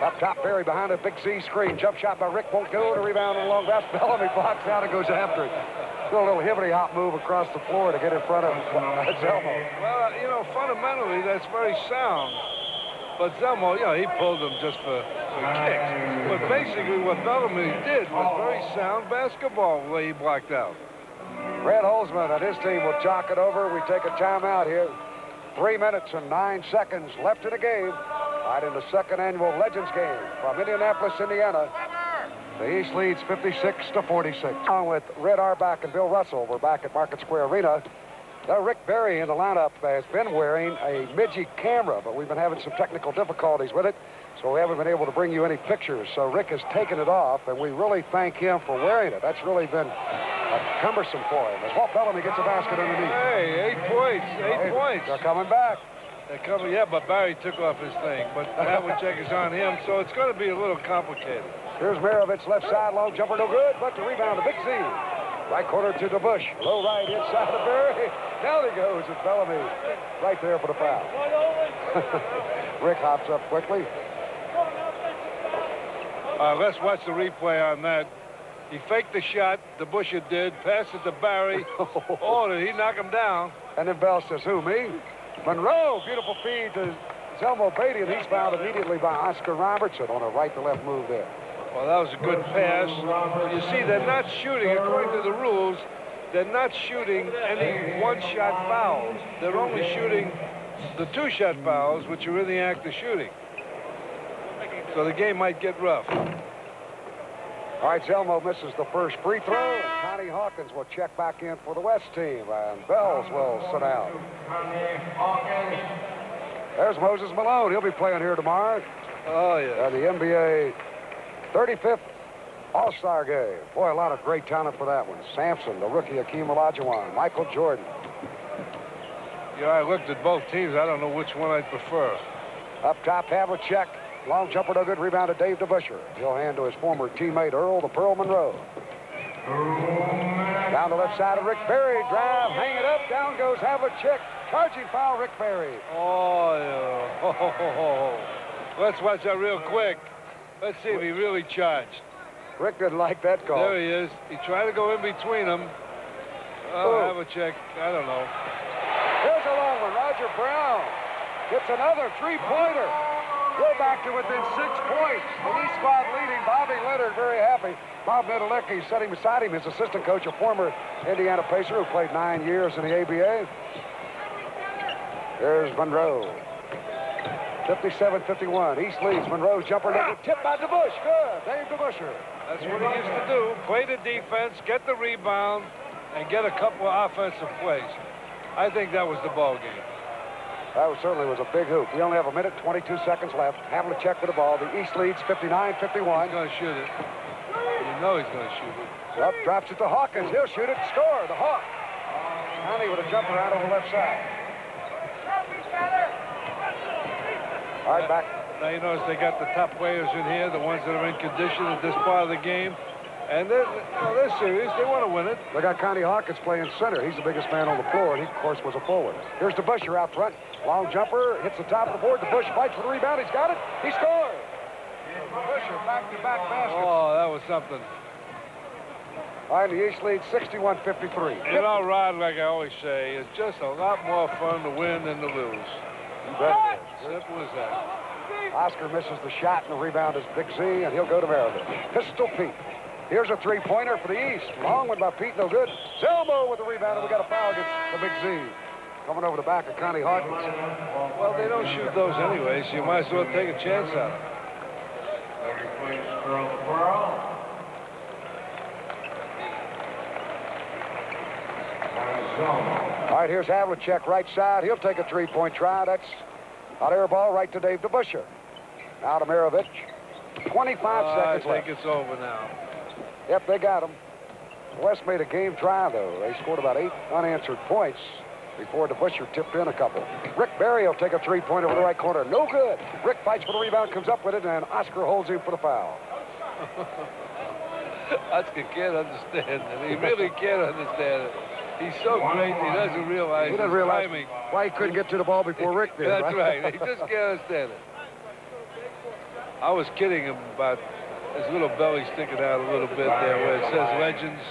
[SPEAKER 1] Up top, Barry behind a big Z screen. Jump shot by Rick won't go. The rebound on the long pass. Bellamy blocks out and goes after it. Do a little hibbity-hop move across the floor to get in front of Zelmo.
[SPEAKER 4] Well, you know, fundamentally, that's very sound. But Zelmo, you know, he pulled him just for kicks. But basically what Bellamy did was very sound basketball the way he blocked out.
[SPEAKER 1] Red Holzman and his team will chalk it over. We take a timeout here. 3 minutes and 9 seconds left in the game. Right in the second annual Legends game from Indianapolis, Indiana. The East leads 56-46. Along with Red Auerbach and Bill Russell, we're back at Market Square Arena. Rick Barry in the lineup has been wearing a Midgie camera, but we've been having some technical difficulties with it, so we haven't been able to bring you any pictures. So Rick has taken it off, and we really thank him for wearing it. That's really been cumbersome for him. As Walt Bellamy gets a basket underneath.
[SPEAKER 4] Hey, 8 points, 8 points.
[SPEAKER 1] They're coming back.
[SPEAKER 4] They're coming, yeah, but Barry took off his thing. But Havlicek is on him, so it's going to be a little complicated.
[SPEAKER 1] Here's Maravich, left side, long jumper, no good, but the rebound to Big Z. Right corner to DeBusschere. Low right, inside of Barry. Down he goes. It's Bellamy right there for the foul. Rick hops up quickly.
[SPEAKER 4] Let's watch the replay on that. He faked the shot. DeBusschere did. Passed it to Barry. Oh, did he knock him down?
[SPEAKER 1] And then Bell says, who, me? Monroe, beautiful feed to Zelmo Beatty, and he's fouled immediately by Oscar Robertson on a right-to-left move there.
[SPEAKER 4] Well, that was a good pass. But you see, they're not shooting, according to the rules, they're not shooting any one-shot fouls. They're only shooting the two-shot fouls, which are in the act of shooting. So the game might get rough.
[SPEAKER 1] All right, Zelmo misses the first free throw, and Connie Hawkins will check back in for the West team, and Bells will sit down. There's Moses Malone. He'll be playing here tomorrow.
[SPEAKER 4] Oh, yeah.
[SPEAKER 1] The NBA 35th All-Star game. Boy, a lot of great talent for that one. Sampson, the rookie Akeem Olajuwon, Michael Jordan.
[SPEAKER 4] Yeah, I looked at both teams. I don't know which one I'd prefer.
[SPEAKER 1] Up top, Havlicek. Long jumper, no good. Rebound to Dave DeBusschere. He'll hand to his former teammate, Earl, the Pearl Monroe. Down the left side of Rick Barry. Drive, hang it up. Down goes Havlicek. Charging foul, Rick Barry.
[SPEAKER 4] Oh, yeah. Let's watch that real quick. Let's see if he really charged.
[SPEAKER 1] Rick didn't like that call.
[SPEAKER 4] There he is. He tried to go in between them. Oh, Havlicek. I don't know.
[SPEAKER 1] Here's a long one. Roger Brown gets another three-pointer. We're back to within 6 points. The East squad leading. Bobby Leonard very happy. Bob Medalecki sitting beside him, his assistant coach, a former Indiana Pacer who played 9 years in the ABA. There's Monroe. 57-51. East leads. Monroe's jumper number tipped by DeBusch. Good. Dave DeBusschere.
[SPEAKER 4] That's what he used to do. Play the defense, get the rebound, and get a couple of offensive plays. I think that was the ball game.
[SPEAKER 1] That certainly was a big hoop. We only have a minute, 22 seconds left. Havlicek with the ball. The East leads 59-51.
[SPEAKER 4] He's going to shoot it. You know he's going to shoot it.
[SPEAKER 1] Up, drops it to Hawkins. He'll shoot it. Score. The Hawk. Connie with a jumper out on the left side. All right, back.
[SPEAKER 4] Now you notice they got the top players in here, the ones that are in condition at this part of the game. And they're serious. They want to win it.
[SPEAKER 1] They got Connie Hawkins playing center. He's the biggest man on the floor, and he, of course, was a forward. Here's DeBusschere out front. Long jumper, hits the top of the board. DeBusschere fights for the rebound. He's got it. He scores. DeBusschere back-to-back baskets.
[SPEAKER 4] Oh, that was something.
[SPEAKER 1] All right, the East leads 61-53.
[SPEAKER 4] You know, Rod, like I always say, it's just a lot more fun to win than to lose.
[SPEAKER 1] You bet it is.
[SPEAKER 4] Simple as that.
[SPEAKER 1] Oscar misses the shot, and the rebound is Big Z, and he'll go to Maravich. Pistol Pete. Here's a three-pointer for the East. Long one by Pete, no good. Zelmo with the rebound, and we got a foul against the Big Z. Coming over the back of Connie Hawkins.
[SPEAKER 4] Well, they don't shoot those anyway, so you might as well take a chance on it.
[SPEAKER 1] All right, here's Havlicek, right side. He'll take a three-point try. That's hot air ball right to Dave DeBusschere. Now to Maravich. 25 seconds left.
[SPEAKER 4] I think it's over now.
[SPEAKER 1] Yep, they got him. West made a game try, though. They scored about 8 unanswered points before DeBusschere tipped in a couple. Rick Barry will take a three-pointer over the right corner. No good. Rick fights for the rebound, comes up with it, and Oscar holds him for the foul.
[SPEAKER 4] Oscar can't understand it. He really can't understand it. He's so great, he doesn't realize
[SPEAKER 1] He doesn't realize
[SPEAKER 4] timing.
[SPEAKER 1] why he couldn't get to the ball before Rick did,
[SPEAKER 4] That's right. He just can't understand it. I was kidding him about his little belly sticking out a little bit there where it says legends.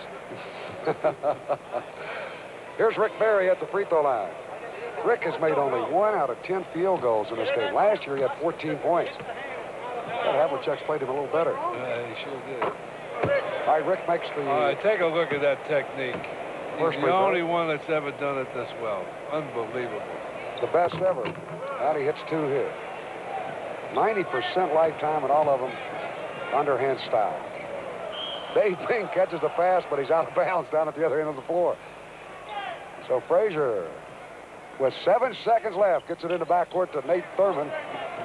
[SPEAKER 1] Here's Rick Barry at the free throw line. Rick has made only 1 out of 10 field goals in this game. Last year he had 14 points. That Havlicek's played him a little better.
[SPEAKER 4] He sure did.
[SPEAKER 1] All right, Rick makes the...
[SPEAKER 4] All right, take a look at that technique. He's the only one that's ever done it this well. Unbelievable.
[SPEAKER 1] The best ever. And he hits 2 here. 90% lifetime, and all of them underhand style. Dave Bing catches the pass, but he's out of bounds down at the other end of the floor. So Frazier, with 7 seconds left, gets it in the backcourt to Nate Thurmond.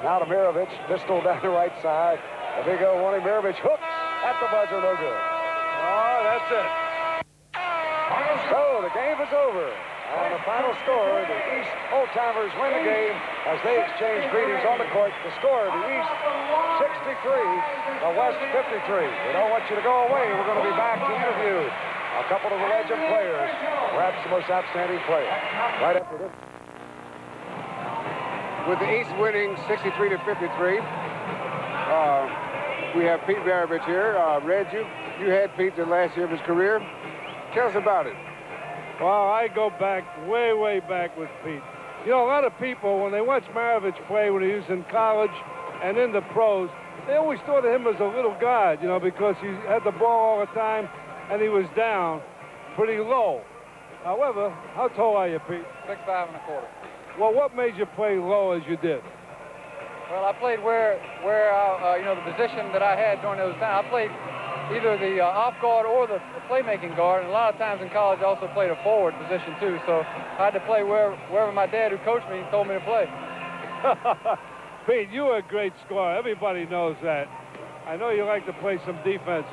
[SPEAKER 1] Now to Maravich, pistol down the right side. A big old one. Maravich hooks at the buzzer, no good.
[SPEAKER 4] Oh, that's it.
[SPEAKER 1] So the game is over. On the final score, the East Old-Timers win the game as they exchange greetings on the court. The score, the East 63, the West 53. We don't want you to go away. We're going to be back to interview a couple of the legend players, perhaps the most outstanding player. Right after this.
[SPEAKER 5] With the East winning 63-53, we have Pete Maravich here. Red, you had Pete the last year of his career. Tell us about it.
[SPEAKER 4] Well, I go back, way back with Pete. You know, a lot of people, when they watch Maravich play when he was in college and in the pros, they always thought of him as a little guard, you know, because he had the ball all the time and he was down pretty low. However, how tall are you, Pete?
[SPEAKER 8] 6'5 1/4.
[SPEAKER 4] Well, what made you play low as you did?
[SPEAKER 8] Well, I played where you know, the position that I had during those times. I played
[SPEAKER 15] either the off guard or the playmaking guard, and a lot of times in college I also played a forward position too, so I had to play wherever my dad, who coached me, told me to play.
[SPEAKER 4] Pete, you were a great scorer. Everybody knows that. I know you like to play some defense,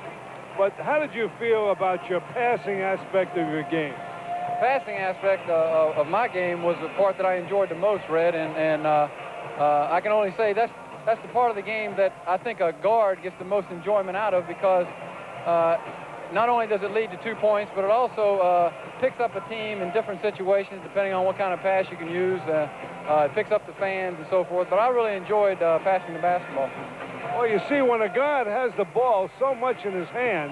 [SPEAKER 4] but how did you feel about your passing aspect of your game?
[SPEAKER 15] The passing aspect of my game was the part that I enjoyed the most, Red, and I can only say that's the part of the game that I think a guard gets the most enjoyment out of, because not only does it lead to 2 points, but it also picks up a team in different situations depending on what kind of pass you can use. It picks up the fans and so forth, but I really enjoyed passing the basketball.
[SPEAKER 4] Well, you see, when a guard has the ball so much in his hand,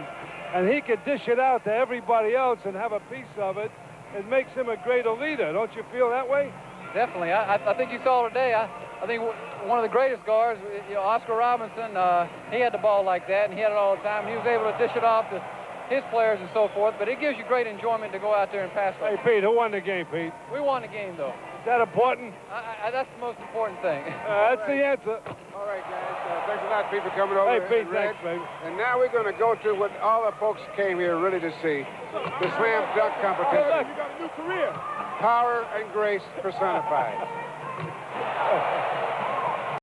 [SPEAKER 4] and he can dish it out to everybody else and have a piece of it, it makes him a greater leader. Don't you feel that way?
[SPEAKER 15] Definitely. I think you saw today, I think one of the greatest guards, Oscar Robinson, he had the ball like that, and he had it all the time. He was able to dish it off to his players and so forth, but it gives you great enjoyment to go out there and pass.
[SPEAKER 4] Hey, Pete, who won the game, Pete?
[SPEAKER 15] We won the game, though.
[SPEAKER 4] Is that important?
[SPEAKER 15] That's the most important thing.
[SPEAKER 4] That's the answer.
[SPEAKER 5] All right, guys. Thanks a lot, Pete, for coming over.
[SPEAKER 4] Hey, Pete,
[SPEAKER 5] Red.
[SPEAKER 4] thanks, baby.
[SPEAKER 5] And now we're going to go to what all the folks came here really to see, the slam dunk competition.
[SPEAKER 11] You got a new career.
[SPEAKER 5] Power and grace personified.